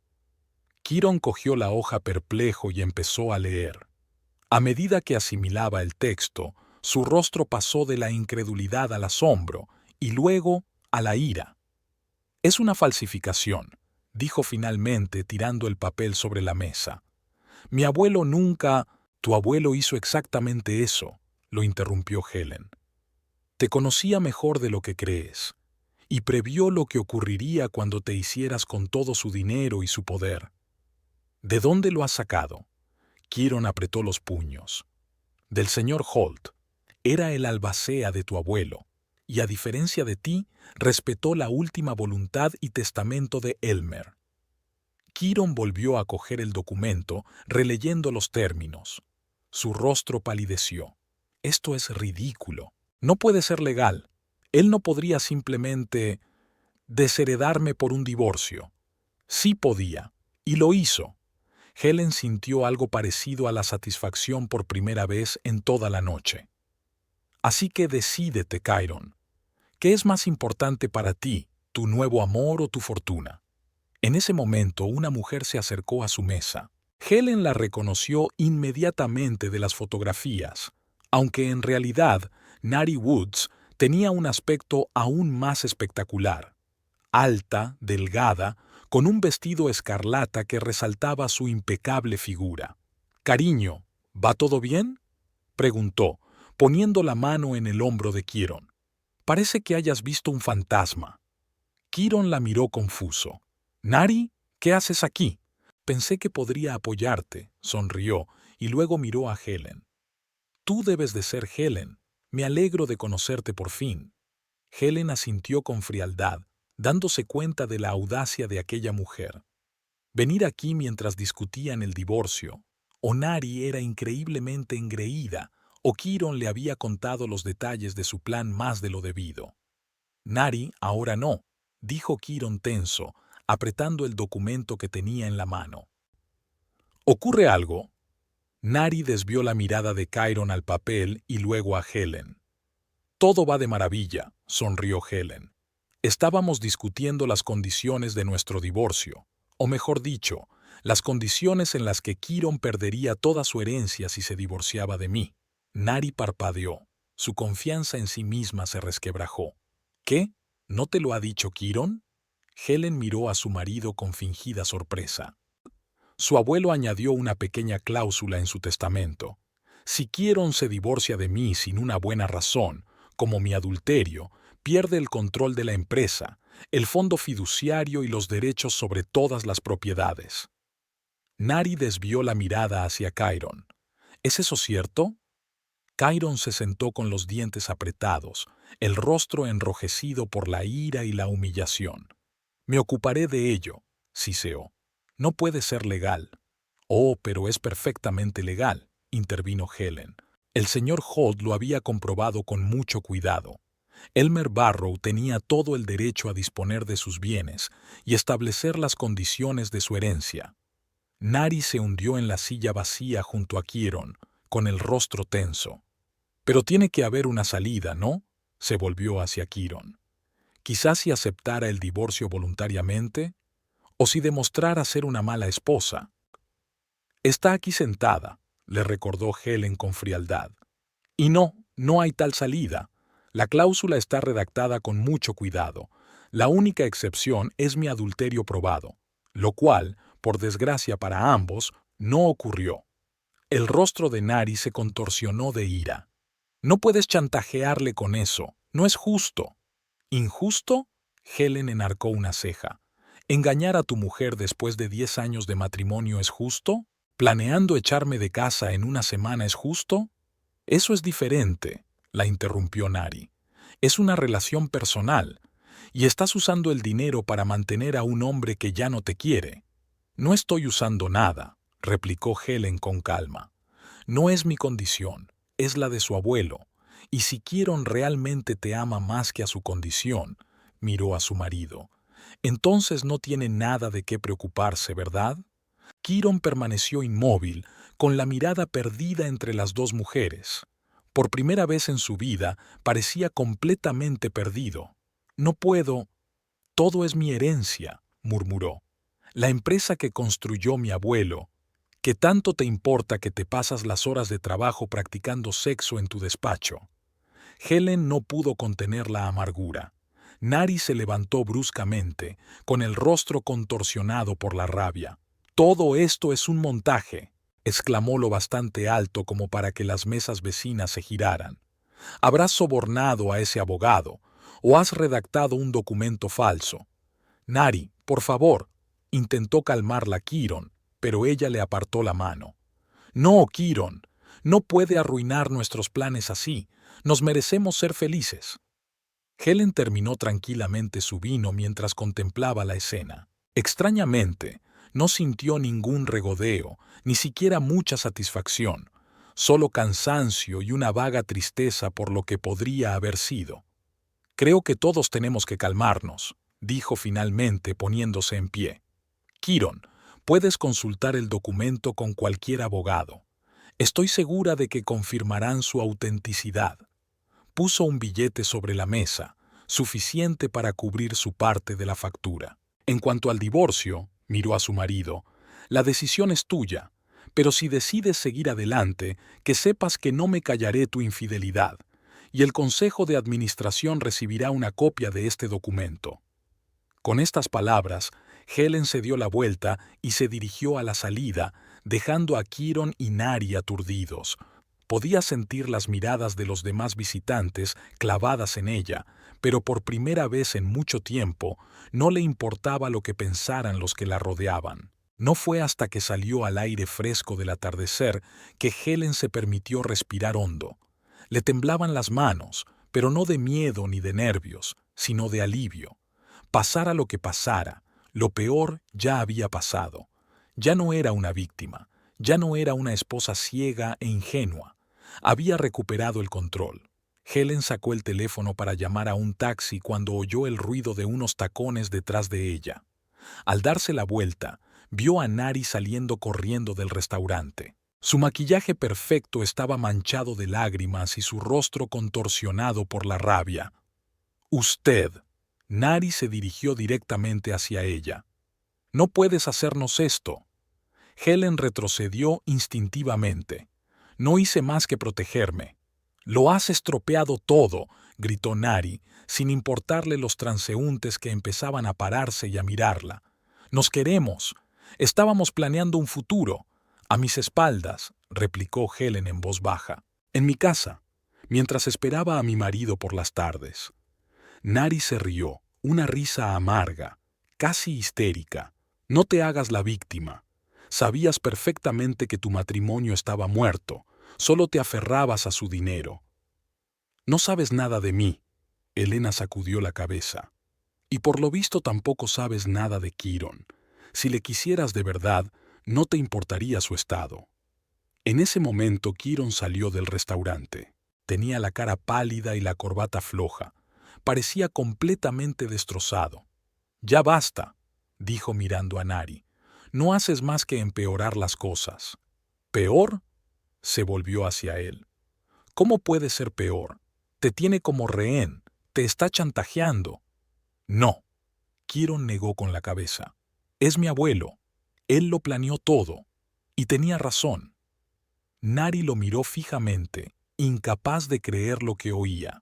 Kiron cogió la hoja perplejo y empezó a leer. A medida que asimilaba el texto, su rostro pasó de la incredulidad al asombro y luego a la ira. Es una falsificación, dijo finalmente tirando el papel sobre la mesa. Mi abuelo nunca... Tu abuelo hizo exactamente eso, lo interrumpió Helen. Te conocía mejor de lo que crees, y previó lo que ocurriría cuando te hicieras con todo su dinero y su poder. ¿De dónde lo has sacado? Kiron apretó los puños. Del señor Holt. Era el albacea de tu abuelo, y a diferencia de ti, respetó la última voluntad y testamento de Elmer. Kiron volvió a coger el documento, releyendo los términos. Su rostro palideció. Esto es ridículo. No puede ser legal. Él no podría simplemente desheredarme por un divorcio. Sí podía, y lo hizo. Helen sintió algo parecido a la satisfacción por primera vez en toda la noche. Así que decídete, Chiron. ¿Qué es más importante para ti, tu nuevo amor o tu fortuna? En ese momento, una mujer se acercó a su mesa. Helen la reconoció inmediatamente de las fotografías, aunque en realidad Nari Woods tenía un aspecto aún más espectacular. Alta, delgada, con un vestido escarlata que resaltaba su impecable figura. «Cariño, ¿va todo bien?», preguntó, poniendo la mano en el hombro de Chiron. «Parece que hayas visto un fantasma». Chiron la miró confuso. «Nari, ¿qué haces aquí?». «Pensé que podría apoyarte», sonrió, y luego miró a Helen. «Tú debes de ser Helen. Me alegro de conocerte por fin». Helen asintió con frialdad, dándose cuenta de la audacia de aquella mujer. Venir aquí mientras discutían el divorcio. O Nari era increíblemente engreída, o Chiron le había contado los detalles de su plan más de lo debido. «Nari, ahora no», dijo Chiron tenso, apretando el documento que tenía en la mano. «¿Ocurre algo?». Nari desvió la mirada de Chiron al papel y luego a Helen. «Todo va de maravilla», sonrió Helen. «Estábamos discutiendo las condiciones de nuestro divorcio, o mejor dicho, las condiciones en las que Chiron perdería toda su herencia si se divorciaba de mí». Nari parpadeó. Su confianza en sí misma se resquebrajó. «¿Qué? ¿No te lo ha dicho Chiron?». Helen miró a su marido con fingida sorpresa. Su abuelo añadió una pequeña cláusula en su testamento. Si Chiron se divorcia de mí sin una buena razón, como mi adulterio, pierde el control de la empresa, el fondo fiduciario y los derechos sobre todas las propiedades. Nari desvió la mirada hacia Chiron. ¿Es eso cierto? Chiron se sentó con los dientes apretados, el rostro enrojecido por la ira y la humillación. «Me ocuparé de ello», siseó. «No puede ser legal». «Oh, pero es perfectamente legal», intervino Helen. El señor Holt lo había comprobado con mucho cuidado. Elmer Barrow tenía todo el derecho a disponer de sus bienes y establecer las condiciones de su herencia. Nari se hundió en la silla vacía junto a Chiron, con el rostro tenso. «Pero tiene que haber una salida, ¿no?», se volvió hacia Chiron. «Quizás si aceptara el divorcio voluntariamente, o si demostrara ser una mala esposa». «Está aquí sentada», le recordó Helen con frialdad. «Y no hay tal salida. La cláusula está redactada con mucho cuidado. La única excepción es mi adulterio probado, lo cual, por desgracia para ambos, no ocurrió». El rostro de Nari se contorsionó de ira. «No puedes chantajearle con eso. No es justo». «¿Injusto?», Helen enarcó una ceja. «¿Engañar a tu mujer después de 10 años de matrimonio es justo? ¿Planeando echarme de casa en una semana es justo?». «Eso es diferente», la interrumpió Nari. «Es una relación personal, y estás usando el dinero para mantener a un hombre que ya no te quiere». «No estoy usando nada», replicó Helen con calma. «No es mi condición, es la de su abuelo, y si Chiron realmente te ama más que a su condición», miró a su marido, «entonces no tiene nada de qué preocuparse, ¿verdad?». Chiron permaneció inmóvil, con la mirada perdida entre las dos mujeres. Por primera vez en su vida parecía completamente perdido. «No puedo. Todo es mi herencia», murmuró. «La empresa que construyó mi abuelo. ¿Qué tanto te importa que te pasas las horas de trabajo practicando sexo en tu despacho?». Helen no pudo contener la amargura. Nari se levantó bruscamente, con el rostro contorsionado por la rabia. «Todo esto es un montaje», exclamó lo bastante alto como para que las mesas vecinas se giraran. «Habrás sobornado a ese abogado, o has redactado un documento falso». «Nari, por favor», intentó calmarla Chiron, pero ella le apartó la mano. «No, Chiron, no puede arruinar nuestros planes así. Nos merecemos ser felices». Helen terminó tranquilamente su vino mientras contemplaba la escena. Extrañamente, no sintió ningún regodeo, ni siquiera mucha satisfacción, solo cansancio y una vaga tristeza por lo que podría haber sido. «Creo que todos tenemos que calmarnos», dijo finalmente poniéndose en pie. «Chiron, Puedes consultar el documento con cualquier abogado. Estoy segura de que confirmarán su autenticidad. Puso un billete sobre la mesa, suficiente para cubrir su parte de la factura. En cuanto al divorcio, miró a su marido, la decisión es tuya, pero si decides seguir adelante, que sepas que no me callaré tu infidelidad, y el Consejo de Administración recibirá una copia de este documento. Con estas palabras, Helen se dio la vuelta y se dirigió a la salida, dejando a Kieron y Nari aturdidos. Podía sentir las miradas de los demás visitantes clavadas en ella, pero por primera vez en mucho tiempo no le importaba lo que pensaran los que la rodeaban. No fue hasta que salió al aire fresco del atardecer que Helen se permitió respirar hondo. Le temblaban las manos, pero no de miedo ni de nervios, sino de alivio. Pasara lo que pasara, lo peor ya había pasado. Ya no era una víctima, ya no era una esposa ciega e ingenua. Había recuperado el control. Helen sacó el teléfono para llamar a un taxi cuando oyó el ruido de unos tacones detrás de ella. Al darse la vuelta, vio a Nari saliendo corriendo del restaurante. Su maquillaje perfecto estaba manchado de lágrimas y su rostro contorsionado por la rabia. «Usted». Nari se dirigió directamente hacia ella. «No puedes hacernos esto». Helen retrocedió instintivamente. «No hice más que protegerme». «Lo has estropeado todo», gritó Nari, sin importarle los transeúntes que empezaban a pararse y a mirarla. «Nos queremos. Estábamos planeando un futuro». «A mis espaldas», replicó Helen en voz baja. «En mi casa, mientras esperaba a mi marido por las tardes». Nari se rió, una risa amarga, casi histérica. «No te hagas la víctima. Sabías perfectamente que tu matrimonio estaba muerto, solo te aferrabas a su dinero». «No sabes nada de mí», Elena sacudió la cabeza. «Y por lo visto tampoco sabes nada de Kieron. Si le quisieras de verdad, no te importaría su estado». En ese momento Kieron salió del restaurante. Tenía la cara pálida y la corbata floja. Parecía completamente destrozado. «Ya basta», dijo mirando a Nari. «No haces más que empeorar las cosas». «¿Peor?», se volvió hacia él. «¿Cómo puede ser peor? Te tiene como rehén, te está chantajeando». «No», Kieron negó con la cabeza. «Es mi abuelo. Él lo planeó todo. Y tenía razón». Nari lo miró fijamente, incapaz de creer lo que oía.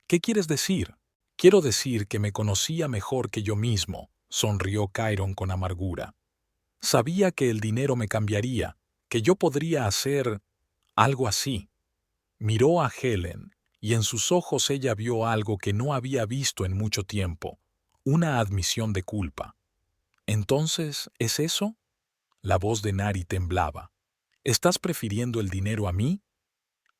«¿Qué quieres decir?» «Quiero decir que me conocía mejor que yo mismo», sonrió Kieron con amargura. «Sabía que el dinero me cambiaría, que yo podría hacer algo así». Miró a Helen, y en sus ojos ella vio algo que no había visto en mucho tiempo, una admisión de culpa. «¿Entonces es eso?» La voz de Nari temblaba. «¿Estás prefiriendo el dinero a mí?»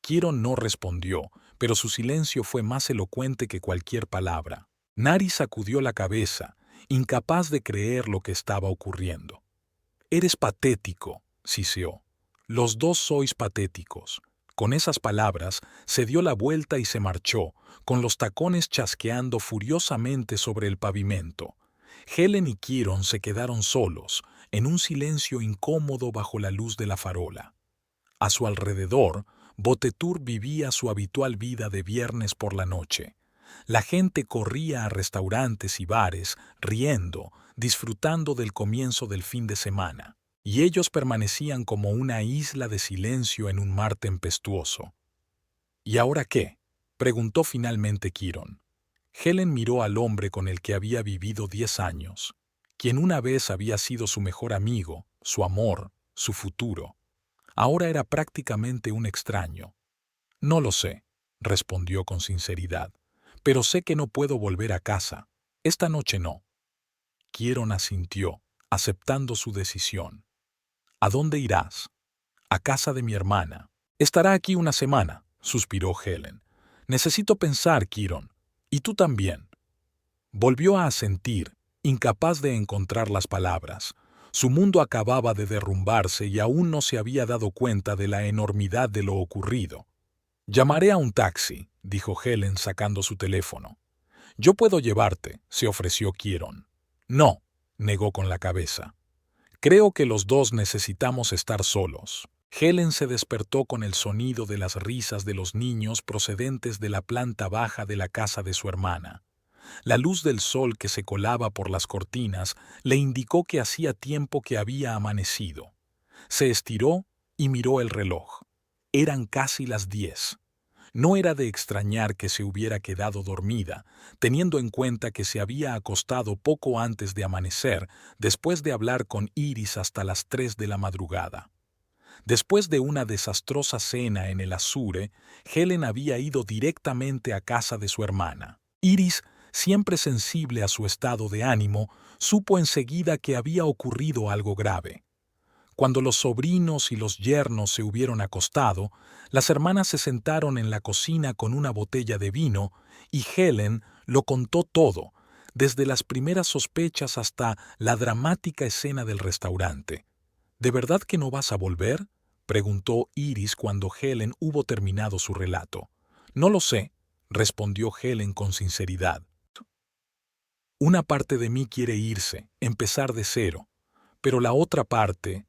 Kieron no respondió, pero su silencio fue más elocuente que cualquier palabra. Nari sacudió la cabeza, incapaz de creer lo que estaba ocurriendo. «Eres patético», siseó. «Los dos sois patéticos». Con esas palabras, se dio la vuelta y se marchó, con los tacones chasqueando furiosamente sobre el pavimento. Helen y Kieron se quedaron solos, en un silencio incómodo bajo la luz de la farola. A su alrededor, Botetur vivía su habitual vida de viernes por la noche. La gente corría a restaurantes y bares, riendo, disfrutando del comienzo del fin de semana, y ellos permanecían como una isla de silencio en un mar tempestuoso. «¿Y ahora qué?», preguntó finalmente Kieron. Helen miró al hombre con el que había vivido 10 años, quien una vez había sido su mejor amigo, su amor, su futuro. Ahora era prácticamente un extraño. «No lo sé», respondió con sinceridad, «pero sé que no puedo volver a casa. Esta noche no». Kieron asintió, aceptando su decisión. «¿A dónde irás?» «A casa de mi hermana». «Estará aquí una semana», suspiró Helen. «Necesito pensar, Kieron. Y tú también». Volvió a asentir, incapaz de encontrar las palabras. Su mundo acababa de derrumbarse y aún no se había dado cuenta de la enormidad de lo ocurrido. «Llamaré a un taxi», dijo Helen sacando su teléfono. «Yo puedo llevarte», se ofreció Kieron. «No», negó con la cabeza. Creo que los dos necesitamos estar solos. Helen se despertó con el sonido de las risas de los niños procedentes de la planta baja de la casa de su hermana. La luz del sol que se colaba por las cortinas le indicó que hacía tiempo que había amanecido. Se estiró y miró el reloj. Eran casi las 10. No era de extrañar que se hubiera quedado dormida, teniendo en cuenta que se había acostado poco antes de amanecer, después de hablar con Iris hasta las 3 de la madrugada. Después de una desastrosa cena en el Azure, Helen había ido directamente a casa de su hermana. Iris, siempre sensible a su estado de ánimo, supo enseguida que había ocurrido algo grave. Cuando los sobrinos y los yernos se hubieron acostado, las hermanas se sentaron en la cocina con una botella de vino y Helen lo contó todo, desde las primeras sospechas hasta la dramática escena del restaurante. ¿De verdad que no vas a volver?, preguntó Iris cuando Helen hubo terminado su relato. No lo sé, respondió Helen con sinceridad. Una parte de mí quiere irse, empezar de cero, pero la otra parte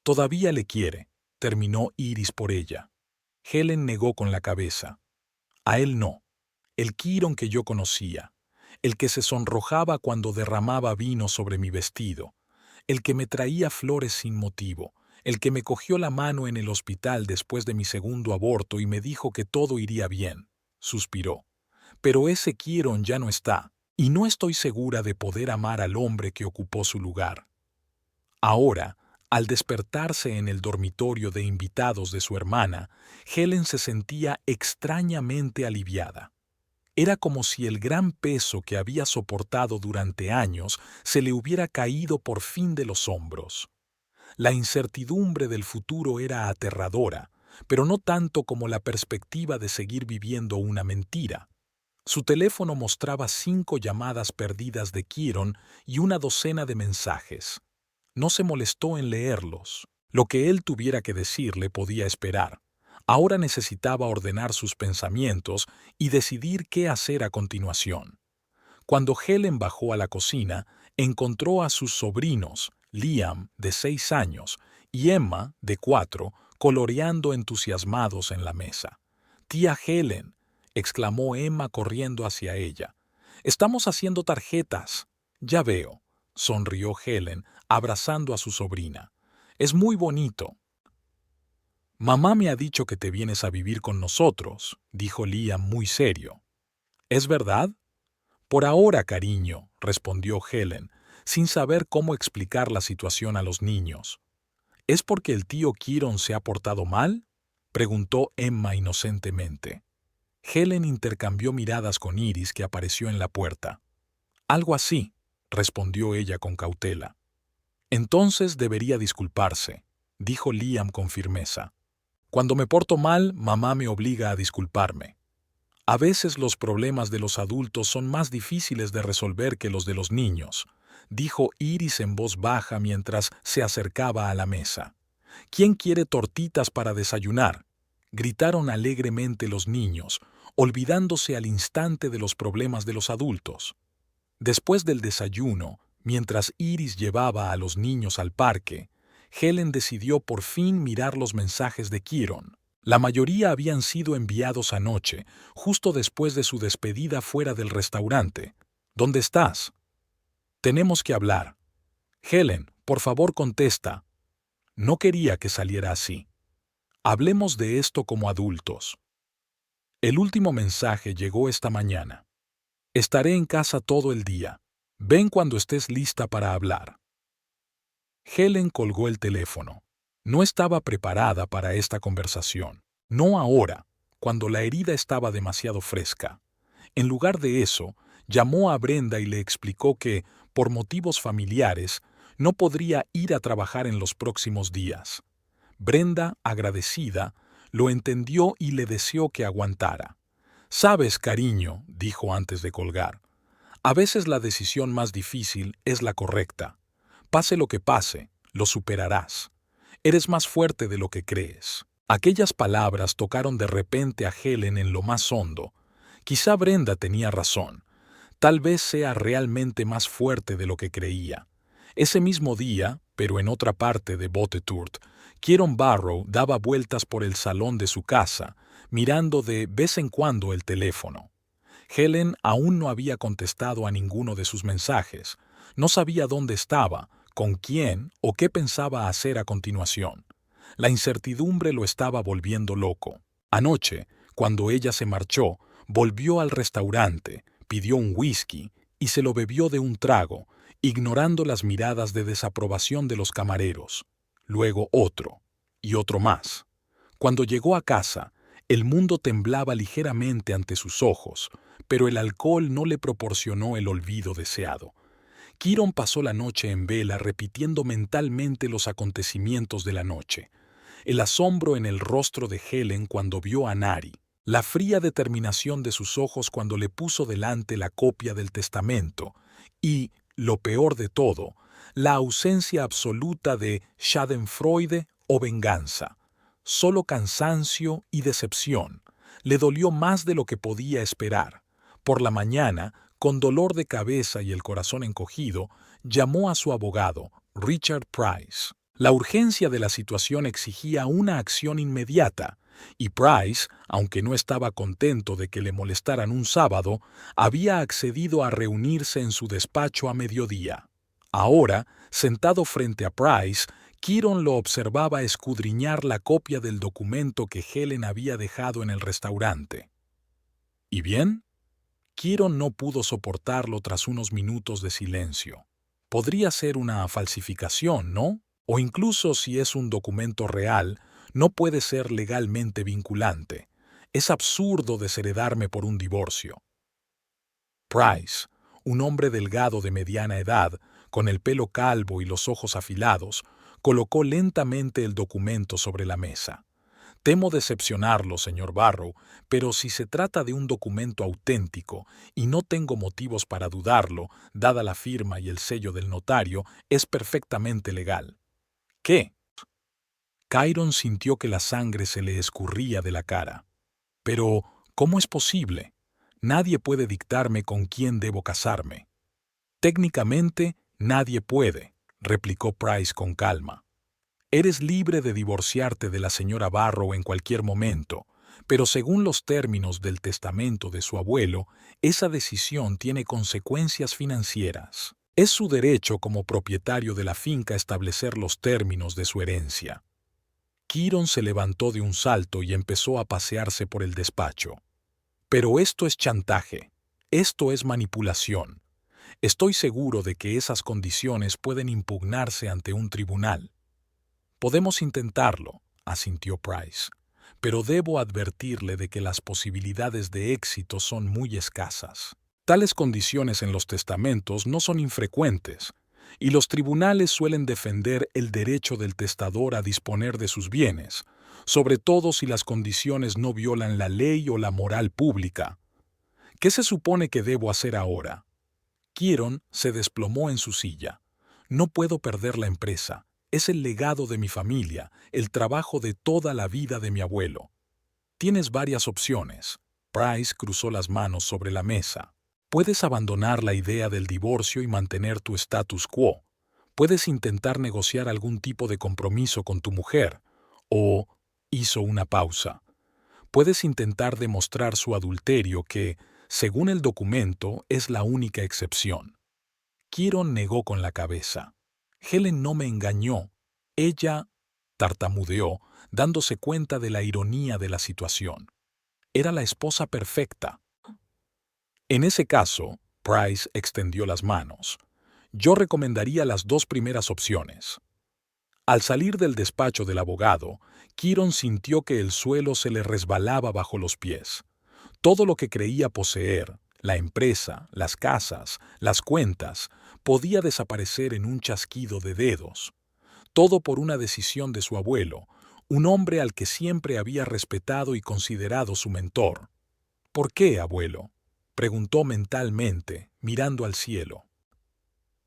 todavía le quiere, terminó Iris por ella. Helen negó con la cabeza. A él no. El Kieron que yo conocía, el que se sonrojaba cuando derramaba vino sobre mi vestido, el que me traía flores sin motivo, el que me cogió la mano en el hospital después de mi segundo aborto y me dijo que todo iría bien, suspiró. Pero ese Kieron ya no está, y no estoy segura de poder amar al hombre que ocupó su lugar. Ahora, al despertarse en el dormitorio de invitados de su hermana, Helen se sentía extrañamente aliviada. Era como si el gran peso que había soportado durante años se le hubiera caído por fin de los hombros. La incertidumbre del futuro era aterradora, pero no tanto como la perspectiva de seguir viviendo una mentira. Su teléfono mostraba 5 llamadas perdidas de Kieron y una docena de mensajes. No se molestó en leerlos. Lo que él tuviera que decirle podía esperar. Ahora necesitaba ordenar sus pensamientos y decidir qué hacer a continuación. Cuando Helen bajó a la cocina, encontró a sus sobrinos, Liam, de 6 años, y Emma, de 4, coloreando entusiasmados en la mesa. «Tía Helen», exclamó Emma corriendo hacia ella. «Estamos haciendo tarjetas». «Ya veo», sonrió Helen, abrazando a su sobrina. «Es muy bonito». «Mamá me ha dicho que te vienes a vivir con nosotros», dijo Liam muy serio. «¿Es verdad?» «Por ahora, cariño», respondió Helen, sin saber cómo explicar la situación a los niños. «¿Es porque el tío Kieron se ha portado mal?», preguntó Emma inocentemente. Helen intercambió miradas con Iris, que apareció en la puerta. «Algo así», respondió ella con cautela. «Entonces debería disculparse», dijo Liam con firmeza. «Cuando me porto mal, mamá me obliga a disculparme. A veces los problemas de los adultos son más difíciles de resolver que los de los niños», dijo Iris en voz baja mientras se acercaba a la mesa. «¿Quién quiere tortitas para desayunar?», gritaron alegremente los niños, olvidándose al instante de los problemas de los adultos. Después del desayuno, mientras Iris llevaba a los niños al parque, Helen decidió por fin mirar los mensajes de Kieron. La mayoría habían sido enviados anoche, justo después de su despedida fuera del restaurante. «¿Dónde estás?» «Tenemos que hablar». «Helen, por favor contesta». No quería que saliera así. «Hablemos de esto como adultos». El último mensaje llegó esta mañana. «Estaré en casa todo el día. Ven cuando estés lista para hablar». Helen colgó el teléfono. No estaba preparada para esta conversación. No ahora, cuando la herida estaba demasiado fresca. En lugar de eso, llamó a Brenda y le explicó que, por motivos familiares, no podría ir a trabajar en los próximos días. Brenda, agradecida, lo entendió y le deseó que aguantara. «Sabes, cariño», dijo antes de colgar, «a veces la decisión más difícil es la correcta. Pase lo que pase, lo superarás. Eres más fuerte de lo que crees». Aquellas palabras tocaron de repente a Helen en lo más hondo. Quizá Brenda tenía razón. Tal vez sea realmente más fuerte de lo que creía. Ese mismo día, Pero en otra parte de Bottetourt, Kieron Barrow daba vueltas por el salón de su casa, mirando de vez en cuando el teléfono. Helen aún no había contestado a ninguno de sus mensajes. No sabía dónde estaba, con quién o qué pensaba hacer a continuación. La incertidumbre lo estaba volviendo loco. Anoche, cuando ella se marchó, volvió al restaurante, pidió un whisky y se lo bebió de un trago, ignorando las miradas de desaprobación de los camareros. Luego otro, y otro más. Cuando llegó a casa, el mundo temblaba ligeramente ante sus ojos, pero el alcohol no le proporcionó el olvido deseado. Kieron pasó la noche en vela repitiendo mentalmente los acontecimientos de la noche. El asombro en el rostro de Helen cuando vio a Nari, la fría determinación de sus ojos cuando le puso delante la copia del testamento y, lo peor de todo, la ausencia absoluta de schadenfreude o venganza. Solo cansancio y decepción. Le dolió más de lo que podía esperar. Por la mañana, con dolor de cabeza y el corazón encogido, llamó a su abogado, Richard Price. La urgencia de la situación exigía una acción inmediata, y Price, aunque no estaba contento de que le molestaran un sábado, había accedido a reunirse en su despacho a mediodía. Ahora, sentado frente a Price, Kieron lo observaba escudriñar la copia del documento que Helen había dejado en el restaurante. ¿Y bien? Kieron no pudo soportarlo tras unos minutos de silencio. Podría ser una falsificación, ¿no? O incluso si es un documento real, no puede ser legalmente vinculante. Es absurdo desheredarme por un divorcio. Price, un hombre delgado de mediana edad, con el pelo calvo y los ojos afilados, colocó lentamente el documento sobre la mesa. Temo decepcionarlo, señor Barrow, pero si se trata de un documento auténtico, y no tengo motivos para dudarlo, dada la firma y el sello del notario, es perfectamente legal. ¿Qué? Kieron sintió que la sangre se le escurría de la cara. Pero, ¿cómo es posible? Nadie puede dictarme con quién debo casarme. Técnicamente, nadie puede, replicó Price con calma. Eres libre de divorciarte de la señora Barrow en cualquier momento, pero según los términos del testamento de su abuelo, esa decisión tiene consecuencias financieras. Es su derecho como propietario de la finca establecer los términos de su herencia. Kieron se levantó de un salto y empezó a pasearse por el despacho. Pero esto es chantaje, esto es manipulación. Estoy seguro de que esas condiciones pueden impugnarse ante un tribunal. Podemos intentarlo, asintió Price, pero debo advertirle de que las posibilidades de éxito son muy escasas. Tales condiciones en los testamentos no son infrecuentes, y los tribunales suelen defender el derecho del testador a disponer de sus bienes, sobre todo si las condiciones no violan la ley o la moral pública. ¿Qué se supone que debo hacer ahora? Kieron se desplomó en su silla. No puedo perder la empresa. Es el legado de mi familia, el trabajo de toda la vida de mi abuelo. Tienes varias opciones. Price cruzó las manos sobre la mesa. Puedes abandonar la idea del divorcio y mantener tu status quo. Puedes intentar negociar algún tipo de compromiso con tu mujer. O, hizo una pausa, puedes intentar demostrar su adulterio que, según el documento, es la única excepción. Kieron negó con la cabeza. Helen no me engañó. Ella tartamudeó, dándose cuenta de la ironía de la situación. Era la esposa perfecta. En ese caso, Price extendió las manos. Yo recomendaría las dos primeras opciones. Al salir del despacho del abogado, Kieron sintió que el suelo se le resbalaba bajo los pies. Todo lo que creía poseer, la empresa, las casas, las cuentas, podía desaparecer en un chasquido de dedos. Todo por una decisión de su abuelo, un hombre al que siempre había respetado y considerado su mentor. ¿Por qué, abuelo?, preguntó mentalmente, mirando al cielo.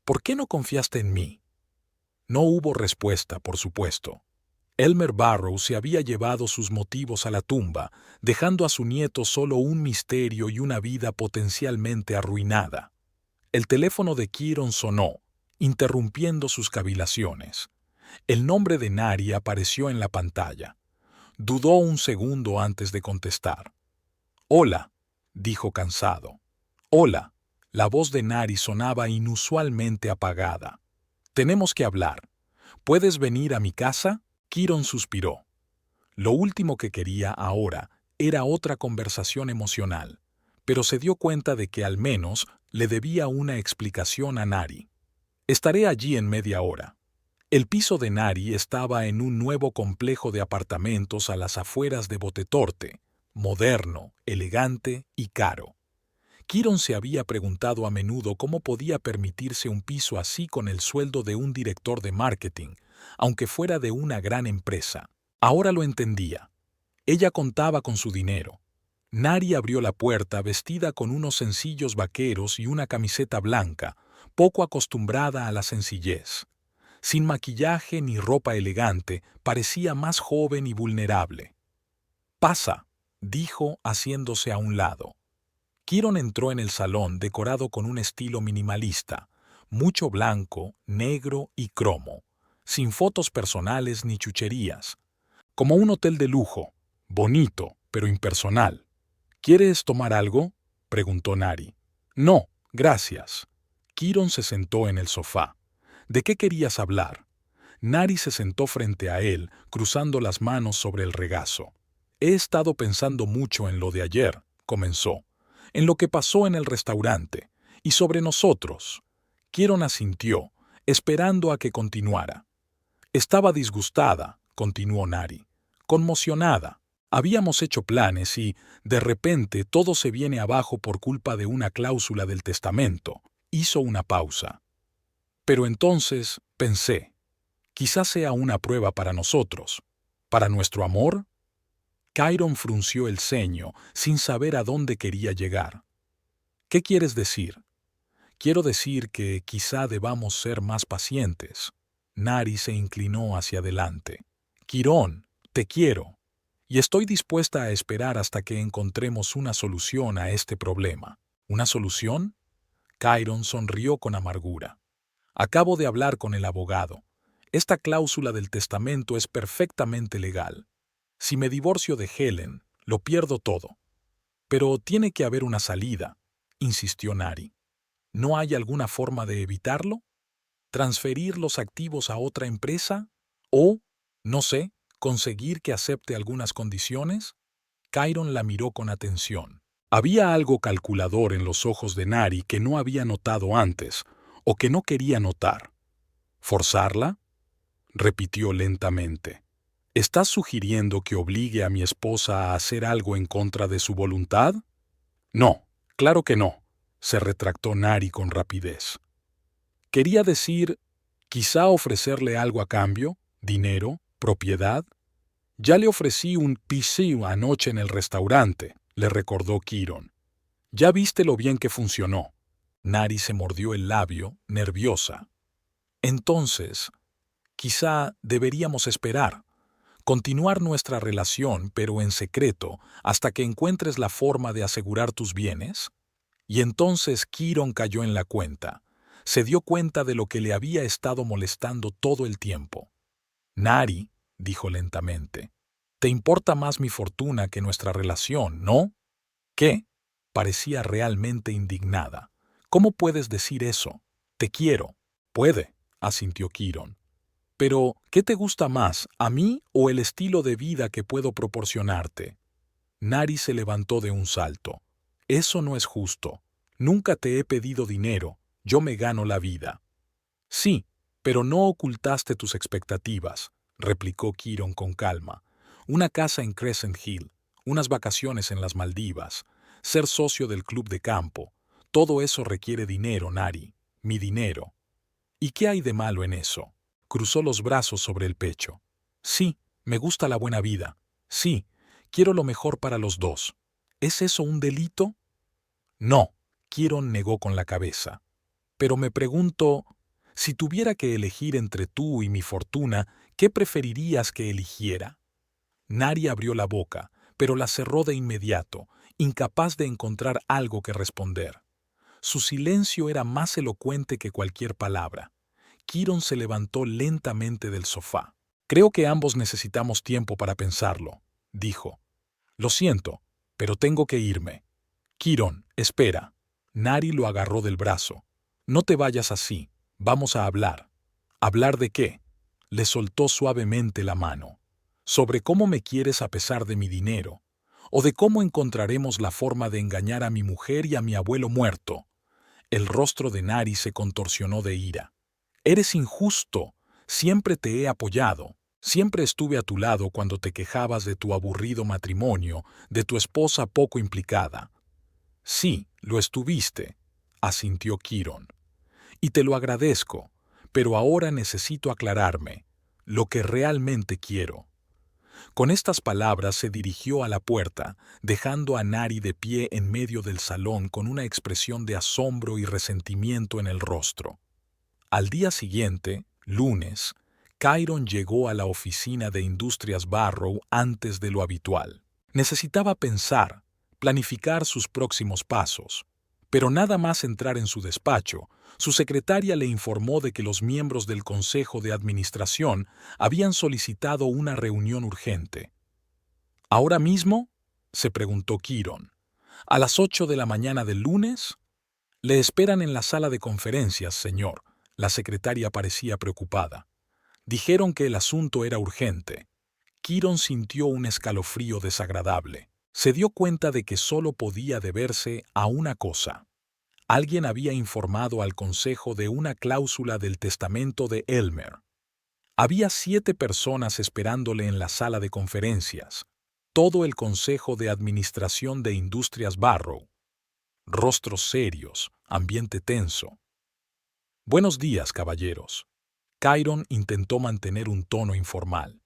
¿Por qué no confiaste en mí? No hubo respuesta, por supuesto. Elmer Barrow se había llevado sus motivos a la tumba, dejando a su nieto solo un misterio y una vida potencialmente arruinada. El teléfono de Kieron sonó. interrumpiendo sus cavilaciones. El nombre de Nari apareció en la pantalla. Dudó un segundo antes de contestar. «Hola», dijo cansado. «Hola». La voz de Nari sonaba inusualmente apagada. «Tenemos que hablar. ¿Puedes venir a mi casa?» Kiron suspiró. Lo último que quería ahora era otra conversación emocional, pero se dio cuenta de que al menos le debía una explicación a Nari. «Estaré allí en media hora». El piso de Nari estaba en un nuevo complejo de apartamentos a las afueras de Botetorte, moderno, elegante y caro. Kiron se había preguntado a menudo cómo podía permitirse un piso así con el sueldo de un director de marketing, aunque fuera de una gran empresa. Ahora lo entendía. Ella contaba con su dinero. Nari abrió la puerta vestida con unos sencillos vaqueros y una camiseta blanca, poco acostumbrada a la sencillez. Sin maquillaje ni ropa elegante, parecía más joven y vulnerable. «Pasa», dijo haciéndose a un lado. Kiron entró en el salón decorado con un estilo minimalista, mucho blanco, negro y cromo, sin fotos personales ni chucherías. Como un hotel de lujo, bonito, pero impersonal. «¿Quieres tomar algo?», preguntó Nari. «No, gracias». Kiron se sentó en el sofá. «¿De qué querías hablar?». Nari se sentó frente a él, cruzando las manos sobre el regazo. «He estado pensando mucho en lo de ayer», comenzó, «en lo que pasó en el restaurante, y sobre nosotros». Kiron asintió, esperando a que continuara. «Estaba disgustada», continuó Nari, «conmocionada. Habíamos hecho planes y, de repente, todo se viene abajo por culpa de una cláusula del testamento». Hizo una pausa. «Pero entonces, pensé, quizás sea una prueba para nosotros, para nuestro amor». Kiron frunció el ceño, sin saber a dónde quería llegar. «¿Qué quieres decir?». «Quiero decir que quizá debamos ser más pacientes». Nari se inclinó hacia adelante. «Kiron, te quiero, y estoy dispuesta a esperar hasta que encontremos una solución a este problema». «¿Una solución?». Kiron sonrió con amargura. «Acabo de hablar con el abogado. Esta cláusula del testamento es perfectamente legal. Si me divorcio de Helen, lo pierdo todo». «Pero tiene que haber una salida», insistió Nari. «¿No hay alguna forma de evitarlo? ¿Transferir los activos a otra empresa? ¿O, no sé, conseguir que acepte algunas condiciones?». Kiron la miró con atención. Había algo calculador en los ojos de Nari que no había notado antes, o que no quería notar. «¿Forzarla?», repitió lentamente. «¿Estás sugiriendo que obligue a mi esposa a hacer algo en contra de su voluntad?». «No, claro que no», se retractó Nari con rapidez. «Quería decir, quizá ofrecerle algo a cambio, dinero, propiedad». «Ya le ofrecí un piso anoche en el restaurante», le recordó Kiron. «Ya viste lo bien que funcionó». Nari se mordió el labio, nerviosa. «Entonces, quizá deberíamos esperar. Continuar nuestra relación, pero en secreto, hasta que encuentres la forma de asegurar tus bienes». Y entonces Kiron cayó en la cuenta. Se dio cuenta de lo que le había estado molestando todo el tiempo. «Nari», dijo lentamente, «te importa más mi fortuna que nuestra relación, ¿no?». «¿Qué?». Parecía realmente indignada. «¿Cómo puedes decir eso? Te quiero». «Puede», asintió Kiron. «Pero, ¿qué te gusta más, a mí o el estilo de vida que puedo proporcionarte?». Nari se levantó de un salto. «Eso no es justo. Nunca te he pedido dinero. Yo me gano la vida». «Sí, pero no ocultaste tus expectativas», replicó Kiron con calma. «Una casa en Crescent Hill, unas vacaciones en las Maldivas, ser socio del club de campo. Todo eso requiere dinero, Nari. Mi dinero». «¿Y qué hay de malo en eso?». Cruzó los brazos sobre el pecho. «Sí, me gusta la buena vida. Sí, quiero lo mejor para los dos. ¿Es eso un delito?». «No», Kiron negó con la cabeza. «Pero me pregunto, si tuviera que elegir entre tú y mi fortuna, ¿qué preferirías que eligiera?». Nari abrió la boca, pero la cerró de inmediato, incapaz de encontrar algo que responder. Su silencio era más elocuente que cualquier palabra. Kiron se levantó lentamente del sofá. Creo que ambos necesitamos tiempo para pensarlo, dijo. Lo siento, pero tengo que irme. Kiron, espera. Nari lo agarró del brazo. No te vayas así. Vamos a hablar. ¿Hablar de qué? Le soltó suavemente la mano. Sobre cómo me quieres a pesar de mi dinero, o de cómo encontraremos la forma de engañar a mi mujer y a mi abuelo muerto. El rostro de Nari se contorsionó de ira. Eres injusto. Siempre te he apoyado. Siempre estuve a tu lado cuando te quejabas de tu aburrido matrimonio, de tu esposa poco implicada. Sí, lo estuviste, asintió Kiron. Y te lo agradezco, pero ahora necesito aclararme, lo que realmente quiero. Con estas palabras se dirigió a la puerta, dejando a Nari de pie en medio del salón con una expresión de asombro y resentimiento en el rostro. Al día siguiente, lunes, Kiron llegó a la oficina de Industrias Barrow antes de lo habitual. Necesitaba pensar, planificar sus próximos pasos. Pero nada más entrar en su despacho, su secretaria le informó de que los miembros del Consejo de Administración habían solicitado una reunión urgente. ¿Ahora mismo?, se preguntó Kiron. ¿A las 8 de la mañana del lunes? Le esperan en la sala de conferencias, señor. La secretaria parecía preocupada. Dijeron que el asunto era urgente. Kiron sintió un escalofrío desagradable. Se dio cuenta de que solo podía deberse a una cosa. Alguien había informado al consejo de una cláusula del testamento de Elmer. Había 7 personas esperándole en la sala de conferencias. Todo el consejo de administración de Industrias Barrow. Rostros serios, ambiente tenso. Buenos días, caballeros. Kiron intentó mantener un tono informal.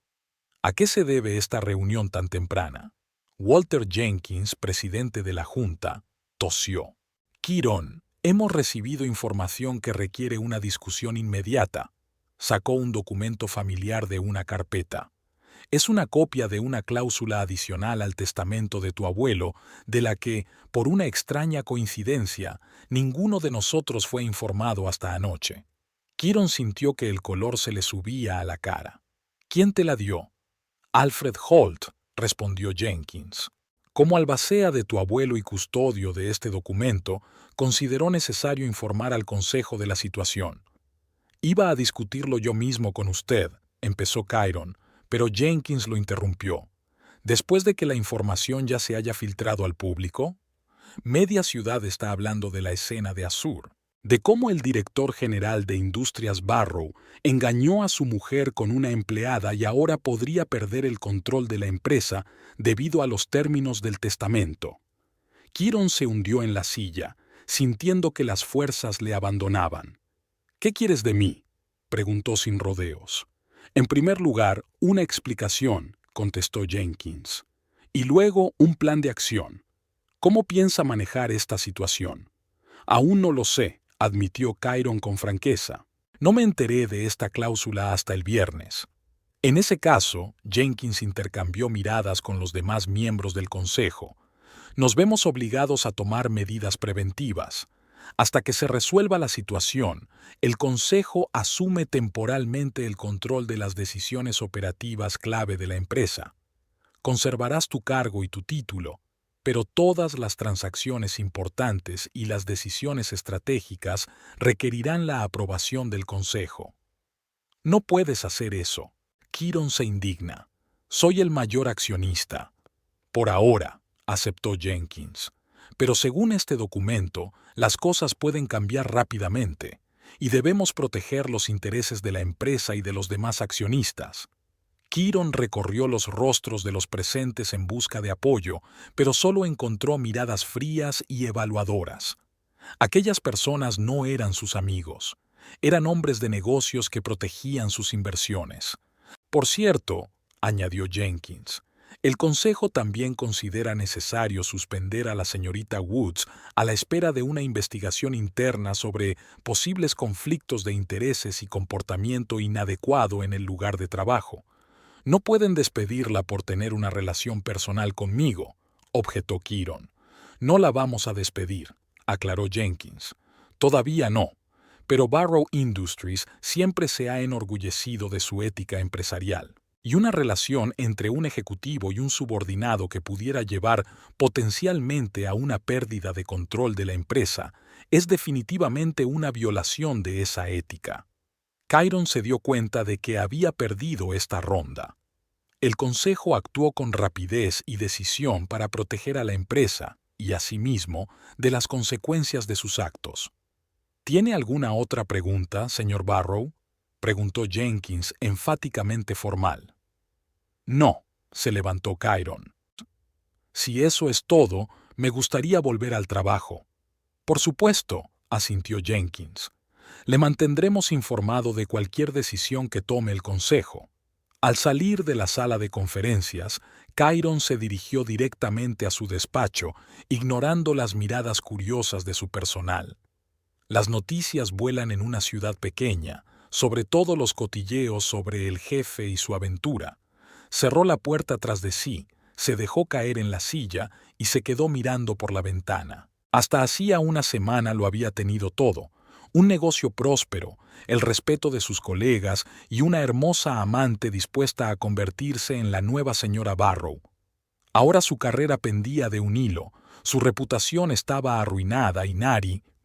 ¿A qué se debe esta reunión tan temprana? Walter Jenkins, presidente de la Junta, tosió. Kiron, hemos recibido información que requiere una discusión inmediata. Sacó un documento familiar de una carpeta. Es una copia de una cláusula adicional al testamento de tu abuelo, de la que, por una extraña coincidencia, ninguno de nosotros fue informado hasta anoche. Kiron sintió que el color se le subía a la cara. ¿Quién te la dio? Alfred Holt, respondió Jenkins. Como albacea de tu abuelo y custodio de este documento, consideró necesario informar al Consejo de la situación. Iba a discutirlo yo mismo con usted, empezó Kiron, pero Jenkins lo interrumpió. Después de que la información ya se haya filtrado al público, media ciudad está hablando de la escena de Azur, de cómo el director general de Industrias Barrow engañó a su mujer con una empleada y ahora podría perder el control de la empresa debido a los términos del testamento. Kiron se hundió en la silla, sintiendo que las fuerzas le abandonaban. ¿Qué quieres de mí?, preguntó sin rodeos. En primer lugar, una explicación, contestó Jenkins. Y luego un plan de acción. ¿Cómo piensa manejar esta situación? Aún no lo sé, admitió Kiron con franqueza. No me enteré de esta cláusula hasta el viernes. En ese caso, Jenkins intercambió miradas con los demás miembros del consejo. Nos vemos obligados a tomar medidas preventivas. Hasta que se resuelva la situación, el consejo asume temporalmente el control de las decisiones operativas clave de la empresa. Conservarás tu cargo y tu título, pero todas las transacciones importantes y las decisiones estratégicas requerirán la aprobación del consejo. No puedes hacer eso. Kiron se indigna. Soy el mayor accionista. Por ahora, aceptó Jenkins. Pero según este documento, las cosas pueden cambiar rápidamente, y debemos proteger los intereses de la empresa y de los demás accionistas. Kiron recorrió los rostros de los presentes en busca de apoyo, pero solo encontró miradas frías y evaluadoras. Aquellas personas no eran sus amigos. Eran hombres de negocios que protegían sus inversiones. Por cierto, añadió Jenkins, el Consejo también considera necesario suspender a la señorita Woods a la espera de una investigación interna sobre posibles conflictos de intereses y comportamiento inadecuado en el lugar de trabajo. No pueden despedirla por tener una relación personal conmigo, objetó Kiron. No la vamos a despedir, aclaró Jenkins. Todavía no, pero Barrow Industries siempre se ha enorgullecido de su ética empresarial. Y una relación entre un ejecutivo y un subordinado que pudiera llevar potencialmente a una pérdida de control de la empresa es definitivamente una violación de esa ética. Chiron se dio cuenta de que había perdido esta ronda. El consejo actuó con rapidez y decisión para proteger a la empresa y a sí mismo de las consecuencias de sus actos. ¿Tiene alguna otra pregunta, señor Barrow?, preguntó Jenkins enfáticamente formal. No, se levantó Chiron. Si eso es todo, me gustaría volver al trabajo. Por supuesto, asintió Jenkins. Le mantendremos informado de cualquier decisión que tome el consejo. Al salir de la sala de conferencias, Chiron se dirigió directamente a su despacho, ignorando las miradas curiosas de su personal. Las noticias vuelan en una ciudad pequeña, sobre todo los cotilleos sobre el jefe y su aventura. Cerró la puerta tras de sí, se dejó caer en la silla y se quedó mirando por la ventana. Hasta hacía una semana lo había tenido todo: un negocio próspero, el respeto de sus colegas y una hermosa amante dispuesta a convertirse en la nueva señora Barrow. Ahora su carrera pendía de un hilo, su reputación estaba arruinada y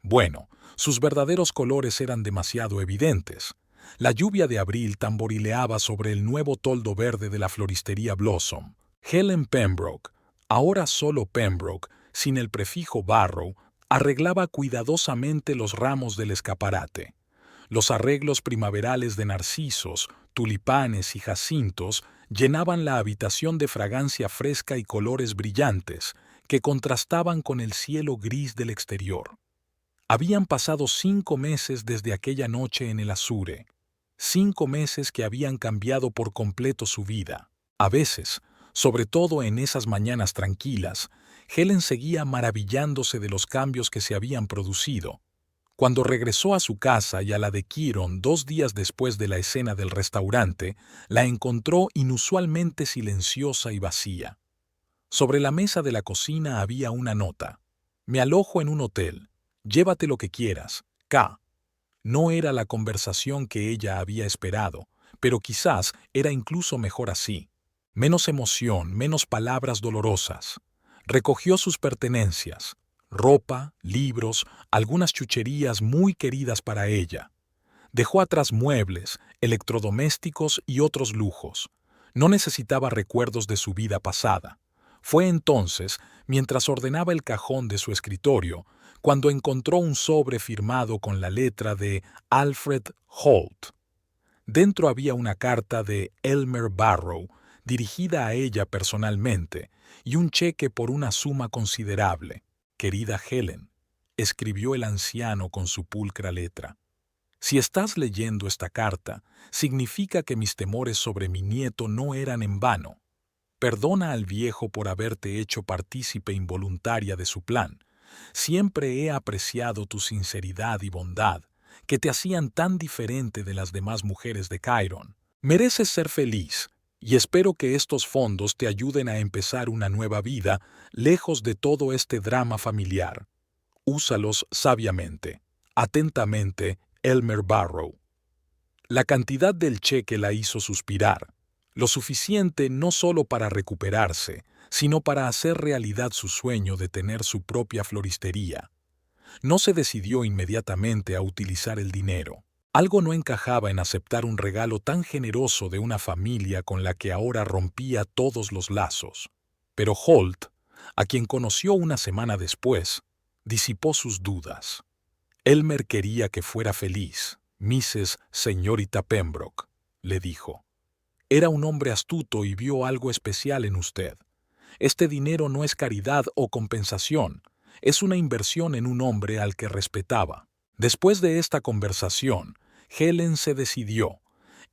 bueno, sus verdaderos colores eran demasiado evidentes. La lluvia de abril tamborileaba sobre el nuevo toldo verde de la floristería Blossom. Helen Pembroke, ahora solo Pembroke, sin el prefijo Barrow, arreglaba cuidadosamente los ramos del escaparate. Los arreglos primaverales de narcisos, tulipanes y jacintos llenaban la habitación de fragancia fresca y colores brillantes que contrastaban con el cielo gris del exterior. Habían pasado 5 meses desde aquella noche en el Azure, 5 meses que habían cambiado por completo su vida. A veces, sobre todo en esas mañanas tranquilas, Helen seguía maravillándose de los cambios que se habían producido. Cuando regresó a su casa y a la de Chiron 2 días después de la escena del restaurante, la encontró inusualmente silenciosa y vacía. Sobre la mesa de la cocina había una nota: «Me alojo en un hotel. Llévate lo que quieras, K». No era la conversación que ella había esperado, pero quizás era incluso mejor así. Menos emoción, menos palabras dolorosas. Recogió sus pertenencias: ropa, libros, algunas chucherías muy queridas para ella. Dejó atrás muebles, electrodomésticos y otros lujos. No necesitaba recuerdos de su vida pasada. Fue entonces, mientras ordenaba el cajón de su escritorio, cuando encontró un sobre firmado con la letra de Alfred Holt. Dentro había una carta de Elmer Barrow, dirigida a ella personalmente, y un cheque por una suma considerable. «Querida Helen», escribió el anciano con su pulcra letra, «si estás leyendo esta carta, significa que mis temores sobre mi nieto no eran en vano. Perdona al viejo por haberte hecho partícipe involuntaria de su plan. Siempre he apreciado tu sinceridad y bondad, que te hacían tan diferente de las demás mujeres de Chiron. Mereces ser feliz, y espero que estos fondos te ayuden a empezar una nueva vida lejos de todo este drama familiar. Úsalos sabiamente. Atentamente, Elmer Barrow». La cantidad del cheque la hizo suspirar, lo suficiente no solo para recuperarse, sino para hacer realidad su sueño de tener su propia floristería. No se decidió inmediatamente a utilizar el dinero. Algo no encajaba en aceptar un regalo tan generoso de una familia con la que ahora rompía todos los lazos. Pero Holt, a quien conoció una semana después, disipó sus dudas. «Elmer quería que fuera feliz, Mrs. Señorita Pembroke», le dijo. «Era un hombre astuto y vio algo especial en usted. Este dinero no es caridad o compensación, es una inversión en un hombre al que respetaba». Después de esta conversación, Helen se decidió.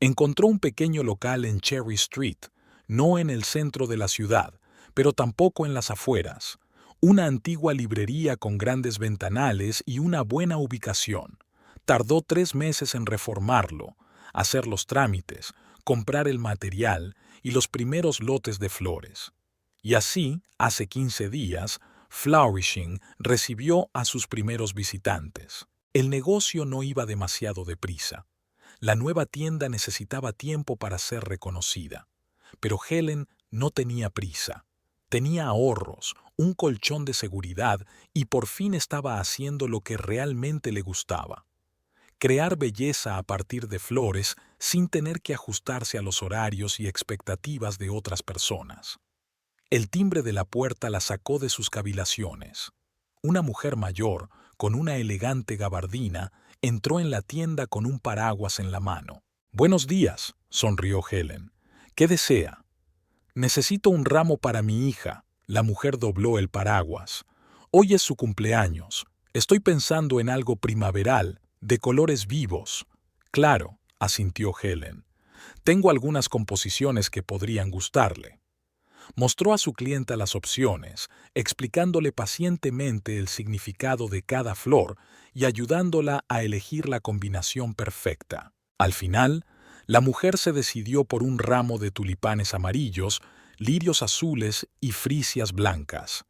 Encontró un pequeño local en Cherry Street, no en el centro de la ciudad, pero tampoco en las afueras. Una antigua librería con grandes ventanales y una buena ubicación. Tardó 3 meses en reformarlo, hacer los trámites, comprar el material y los primeros lotes de flores. Y así, hace 15 días, Flourishing recibió a sus primeros visitantes. El negocio no iba demasiado deprisa. La nueva tienda necesitaba tiempo para ser reconocida. Pero Helen no tenía prisa. Tenía ahorros, un colchón de seguridad y por fin estaba haciendo lo que realmente le gustaba. Crear belleza a partir de flores sin tener que ajustarse a los horarios y expectativas de otras personas. El timbre de la puerta la sacó de sus cavilaciones. Una mujer mayor, con una elegante gabardina, entró en la tienda con un paraguas en la mano. «Buenos días», sonrió Helen. «¿Qué desea?» «Necesito un ramo para mi hija». La mujer dobló el paraguas. «Hoy es su cumpleaños. Estoy pensando en algo primaveral, de colores vivos». «Claro», asintió Helen. «Tengo algunas composiciones que podrían gustarle». Mostró a su clienta las opciones, explicándole pacientemente el significado de cada flor y ayudándola a elegir la combinación perfecta. Al final, la mujer se decidió por un ramo de tulipanes amarillos, lirios azules y frisias blancas.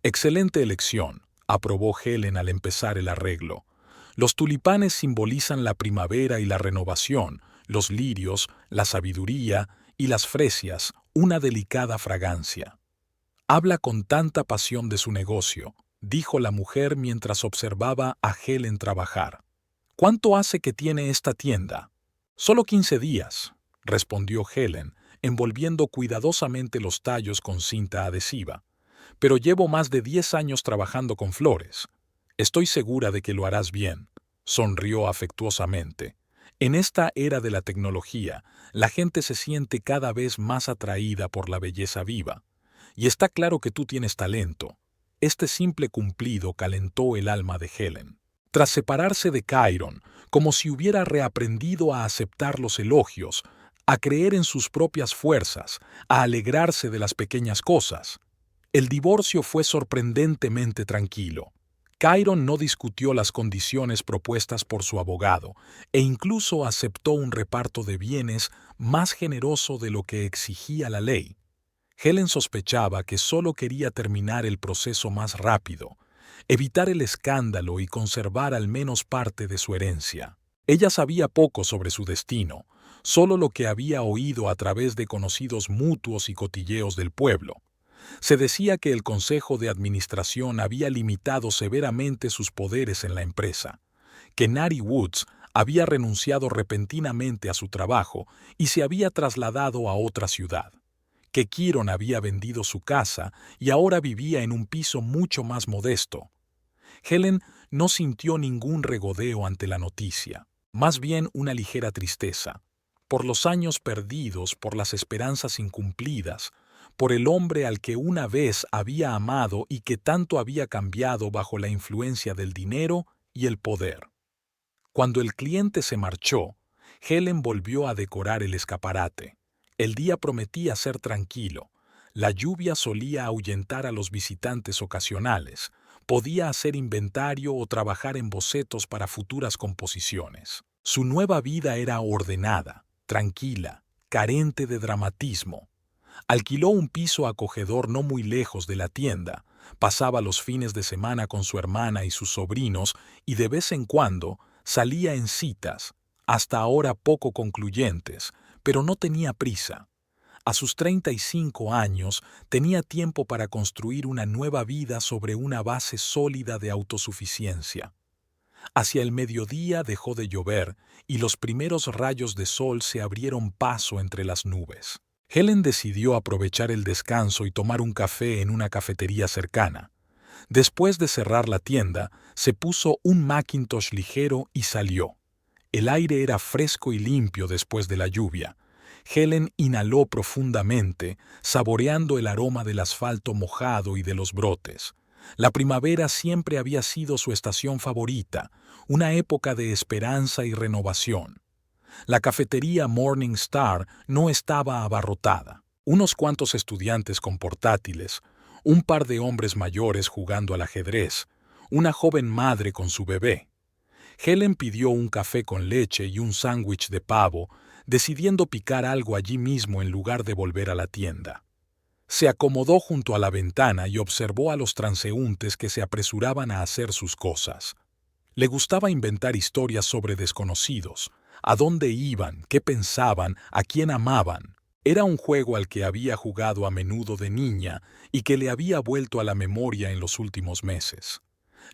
«Excelente elección», aprobó Helen al empezar el arreglo. «Los tulipanes simbolizan la primavera y la renovación, los lirios, la sabiduría y las fresias, una delicada fragancia». «Habla con tanta pasión de su negocio», dijo la mujer mientras observaba a Helen trabajar. «¿Cuánto hace que tiene esta tienda?» «Solo 15 días», respondió Helen, envolviendo cuidadosamente los tallos con cinta adhesiva. «Pero llevo más de 10 años trabajando con flores. Estoy segura de que lo harás bien», sonrió afectuosamente. En esta era de la tecnología, la gente se siente cada vez más atraída por la belleza viva. Y está claro que tú tienes talento. Este simple cumplido calentó el alma de Helen. Tras separarse de Chiron, como si hubiera reaprendido a aceptar los elogios, a creer en sus propias fuerzas, a alegrarse de las pequeñas cosas. El divorcio fue sorprendentemente tranquilo. Chiron no discutió las condiciones propuestas por su abogado e incluso aceptó un reparto de bienes más generoso de lo que exigía la ley. Helen sospechaba que solo quería terminar el proceso más rápido, evitar el escándalo y conservar al menos parte de su herencia. Ella sabía poco sobre su destino, solo lo que había oído a través de conocidos mutuos y cotilleos del pueblo. Se decía que el Consejo de Administración había limitado severamente sus poderes en la empresa, que Natty Woods había renunciado repentinamente a su trabajo y se había trasladado a otra ciudad, que Chiron había vendido su casa y ahora vivía en un piso mucho más modesto. Helen no sintió ningún regodeo ante la noticia, más bien una ligera tristeza, por los años perdidos, por las esperanzas incumplidas, por el hombre al que una vez había amado y que tanto había cambiado bajo la influencia del dinero y el poder. Cuando el cliente se marchó, Helen volvió a decorar el escaparate. El día prometía ser tranquilo. La lluvia solía ahuyentar a los visitantes ocasionales. Podía hacer inventario o trabajar en bocetos para futuras composiciones. Su nueva vida era ordenada, tranquila, carente de dramatismo. Alquiló un piso acogedor no muy lejos de la tienda, pasaba los fines de semana con su hermana y sus sobrinos y de vez en cuando salía en citas, hasta ahora poco concluyentes, pero no tenía prisa. A sus 35 años tenía tiempo para construir una nueva vida sobre una base sólida de autosuficiencia. Hacia el mediodía dejó de llover y los primeros rayos de sol se abrieron paso entre las nubes. Helen decidió aprovechar el descanso y tomar un café en una cafetería cercana. Después de cerrar la tienda, se puso un Macintosh ligero y salió. El aire era fresco y limpio después de la lluvia. Helen inhaló profundamente, saboreando el aroma del asfalto mojado y de los brotes. La primavera siempre había sido su estación favorita, una época de esperanza y renovación. La cafetería Morning Star no estaba abarrotada. Unos cuantos estudiantes con portátiles, un par de hombres mayores jugando al ajedrez, una joven madre con su bebé. Helen pidió un café con leche y un sándwich de pavo, decidiendo picar algo allí mismo en lugar de volver a la tienda. Se acomodó junto a la ventana y observó a los transeúntes que se apresuraban a hacer sus cosas. Le gustaba inventar historias sobre desconocidos, a dónde iban, qué pensaban, a quién amaban. Era un juego al que había jugado a menudo de niña y que le había vuelto a la memoria en los últimos meses.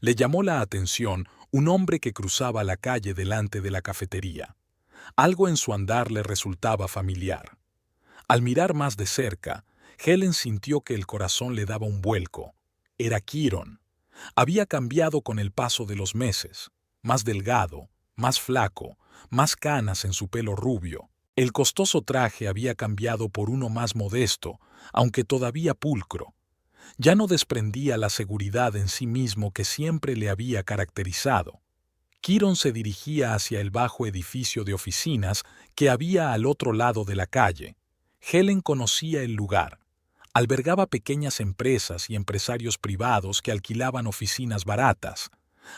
Le llamó la atención un hombre que cruzaba la calle delante de la cafetería. Algo en su andar le resultaba familiar. Al mirar más de cerca, Helen sintió que el corazón le daba un vuelco. Era Kieron. Había cambiado con el paso de los meses, más delgado, más flaco, más canas en su pelo rubio. El costoso traje había cambiado por uno más modesto, aunque todavía pulcro. Ya no desprendía la seguridad en sí mismo que siempre le había caracterizado. Kieron se dirigía hacia el bajo edificio de oficinas que había al otro lado de la calle. Helen conocía el lugar. Albergaba pequeñas empresas y empresarios privados que alquilaban oficinas baratas.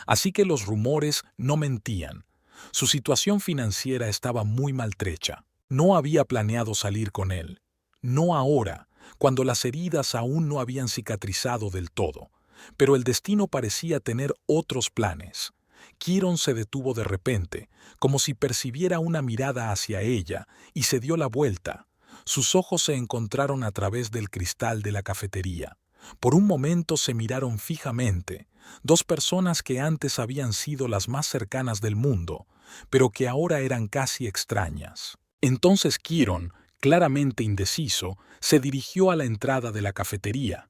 Así que los rumores no mentían. Su situación financiera estaba muy maltrecha. No había planeado salir con él. No ahora, cuando las heridas aún no habían cicatrizado del todo. Pero el destino parecía tener otros planes. Kieron se detuvo de repente, como si percibiera una mirada hacia ella, y se dio la vuelta. Sus ojos se encontraron a través del cristal de la cafetería. Por un momento se miraron fijamente, dos personas que antes habían sido las más cercanas del mundo, pero que ahora eran casi extrañas. Entonces Kieron, claramente indeciso, se dirigió a la entrada de la cafetería.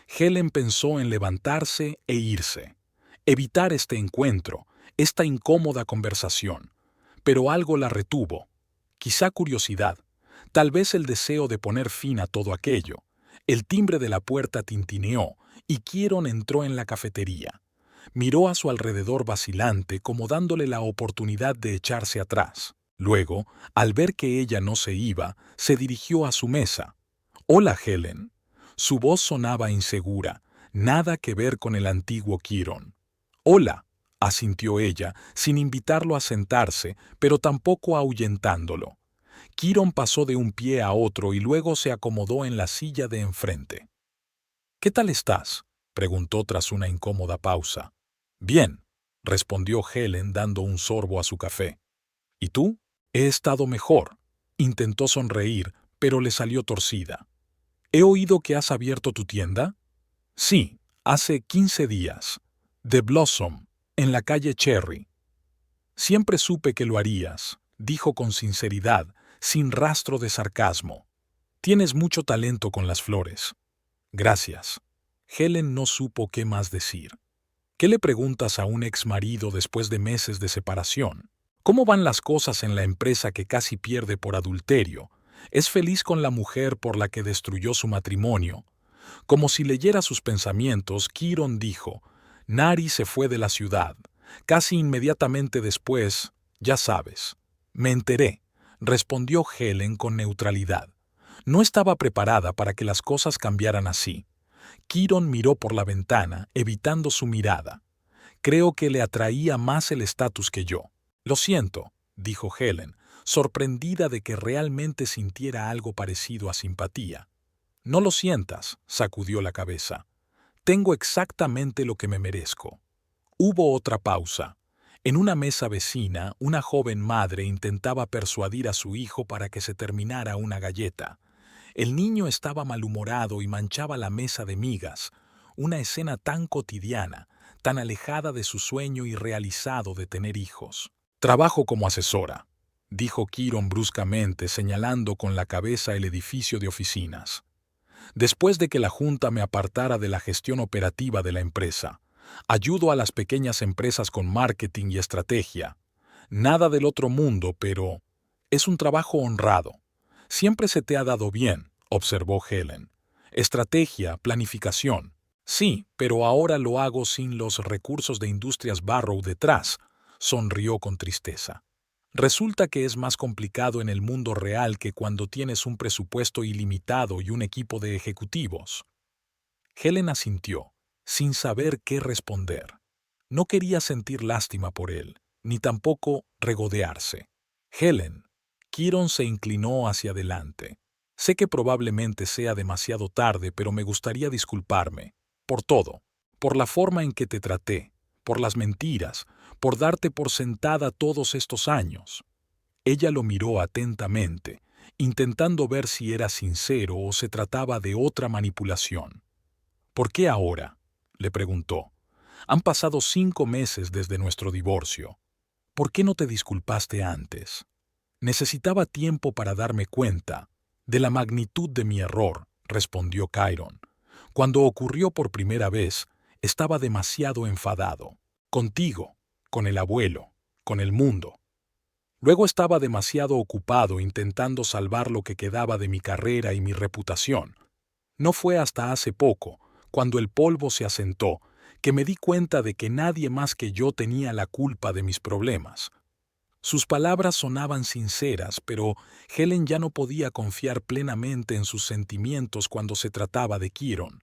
Helen pensó en levantarse e irse, evitar este encuentro, esta incómoda conversación, pero algo la retuvo, quizá curiosidad. Tal vez el deseo de poner fin a todo aquello. El timbre de la puerta tintineó y Kieron entró en la cafetería. Miró a su alrededor vacilante como dándole la oportunidad de echarse atrás. Luego, al ver que ella no se iba, se dirigió a su mesa. «Hola, Helen». Su voz sonaba insegura, nada que ver con el antiguo Kieron. «Hola», asintió ella, sin invitarlo a sentarse, pero tampoco ahuyentándolo. Kieron pasó de un pie a otro y luego se acomodó en la silla de enfrente. «¿Qué tal estás?», preguntó tras una incómoda pausa. «Bien», respondió Helen dando un sorbo a su café. «¿Y tú?». «He estado mejor». Intentó sonreír, pero le salió torcida. «He oído que has abierto tu tienda». «Sí, hace 15 días. The Blossom, en la calle Cherry». «Siempre supe que lo harías», dijo con sinceridad, sin rastro de sarcasmo. «Tienes mucho talento con las flores». «Gracias». Helen no supo qué más decir. ¿Qué le preguntas a un ex marido después de meses de separación? ¿Cómo van las cosas en la empresa que casi pierde por adulterio? ¿Es feliz con la mujer por la que destruyó su matrimonio? Como si leyera sus pensamientos, Kieron dijo: «Nari se fue de la ciudad. Casi inmediatamente después, ya sabes». «Me enteré», respondió Helen con neutralidad. No estaba preparada para que las cosas cambiaran así. Kieron miró por la ventana, evitando su mirada. «Creo que le atraía más el estatus que yo». «Lo siento», dijo Helen, sorprendida de que realmente sintiera algo parecido a simpatía. «No lo sientas», sacudió la cabeza. «Tengo exactamente lo que me merezco». Hubo otra pausa. En una mesa vecina, una joven madre intentaba persuadir a su hijo para que se terminara una galleta. El niño estaba malhumorado y manchaba la mesa de migas, una escena tan cotidiana, tan alejada de su sueño irrealizado de tener hijos. «Trabajo como asesora», dijo Kieron bruscamente, señalando con la cabeza el edificio de oficinas. «Después de que la Junta me apartara de la gestión operativa de la empresa, ayudo a las pequeñas empresas con marketing y estrategia. Nada del otro mundo, pero es un trabajo honrado. Siempre se te ha dado bien», observó Helen. «Estrategia, planificación. Sí, pero ahora lo hago sin los recursos de Industrias Barrow detrás», sonrió con tristeza. «Resulta que es más complicado en el mundo real que cuando tienes un presupuesto ilimitado y un equipo de ejecutivos». Helen asintió, sin saber qué responder. No quería sentir lástima por él, ni tampoco regodearse. «Helen». Kieron se inclinó hacia adelante. «Sé que probablemente sea demasiado tarde, pero me gustaría disculparme. Por todo. Por la forma en que te traté. Por las mentiras. por darte por sentada todos estos años. Ella lo miró atentamente, intentando ver si era sincero o se trataba de otra manipulación. ¿Por qué ahora?, le preguntó. Han pasado 5 meses desde nuestro divorcio. ¿Por qué no te disculpaste antes? Necesitaba tiempo para darme cuenta de la magnitud de mi error, respondió Chiron. Cuando ocurrió por primera vez, estaba demasiado enfadado. Contigo, con el abuelo, con el mundo. Luego estaba demasiado ocupado intentando salvar lo que quedaba de mi carrera y mi reputación. No fue hasta hace poco, cuando el polvo se asentó, que me di cuenta de que nadie más que yo tenía la culpa de mis problemas. Sus palabras sonaban sinceras, pero Helen ya no podía confiar plenamente en sus sentimientos cuando se trataba de Chiron.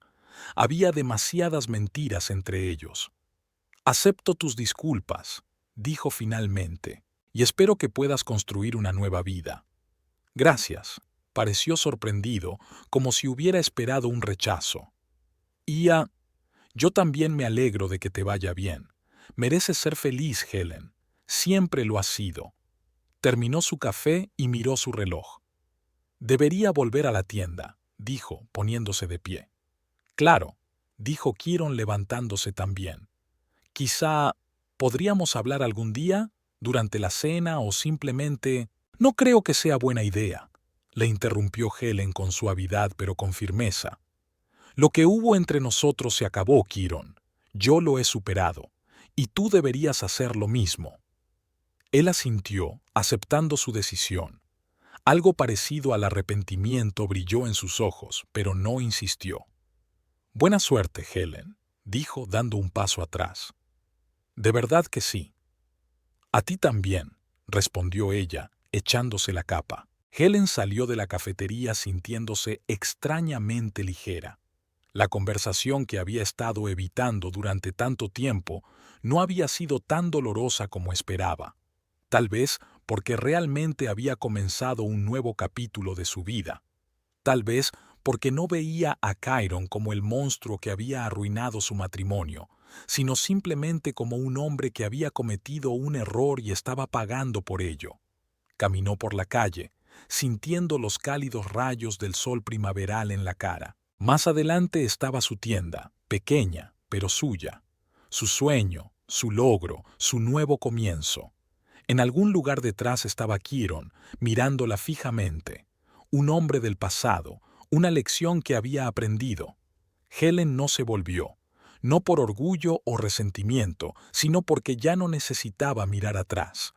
Había demasiadas mentiras entre ellos. Acepto tus disculpas, dijo finalmente, y espero que puedas construir una nueva vida. Gracias, pareció sorprendido, como si hubiera esperado un rechazo. Yo también me alegro de que te vaya bien. Mereces ser feliz, Helen. Siempre lo has sido. Terminó su café y miró su reloj. Debería volver a la tienda, dijo, poniéndose de pie. Claro, dijo Chiron levantándose también. Quizá podríamos hablar algún día, durante la cena o simplemente... No creo que sea buena idea, le interrumpió Helen con suavidad pero con firmeza. Lo que hubo entre nosotros se acabó, Chiron. Yo lo he superado, y tú deberías hacer lo mismo. Él asintió, aceptando su decisión. Algo parecido al arrepentimiento brilló en sus ojos, pero no insistió. Buena suerte, Helen, dijo dando un paso atrás. De verdad que sí. A ti también, respondió ella, echándose la capa. Helen salió de la cafetería sintiéndose extrañamente ligera. La conversación que había estado evitando durante tanto tiempo no había sido tan dolorosa como esperaba. Tal vez porque realmente había comenzado un nuevo capítulo de su vida. Tal vez porque no veía a Chiron como el monstruo que había arruinado su matrimonio, sino simplemente como un hombre que había cometido un error y estaba pagando por ello. Caminó por la calle, sintiendo los cálidos rayos del sol primaveral en la cara. Más adelante estaba su tienda, pequeña, pero suya. Su sueño, su logro, su nuevo comienzo. En algún lugar detrás estaba Chiron, mirándola fijamente. Un hombre del pasado, una lección que había aprendido. Helen no se volvió, no por orgullo o resentimiento, sino porque ya no necesitaba mirar atrás.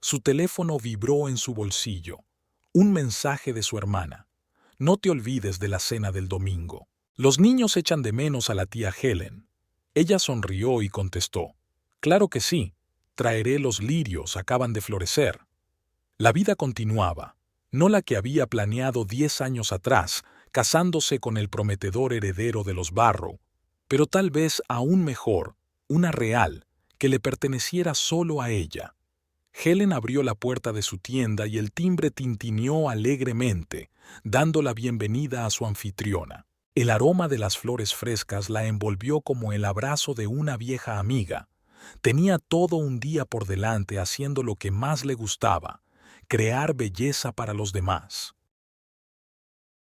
Su teléfono vibró en su bolsillo. Un mensaje de su hermana. No te olvides de la cena del domingo. Los niños echan de menos a la tía Helen. Ella sonrió y contestó. Claro que sí. Traeré los lirios, acaban de florecer. La vida continuaba, no la que había planeado 10 años atrás, casándose con el prometedor heredero de los Barrow, pero tal vez aún mejor, una real, que le perteneciera solo a ella. Helen abrió la puerta de su tienda y el timbre tintineó alegremente, dando la bienvenida a su anfitriona. El aroma de las flores frescas la envolvió como el abrazo de una vieja amiga. Tenía todo un día por delante haciendo lo que más le gustaba, crear belleza para los demás.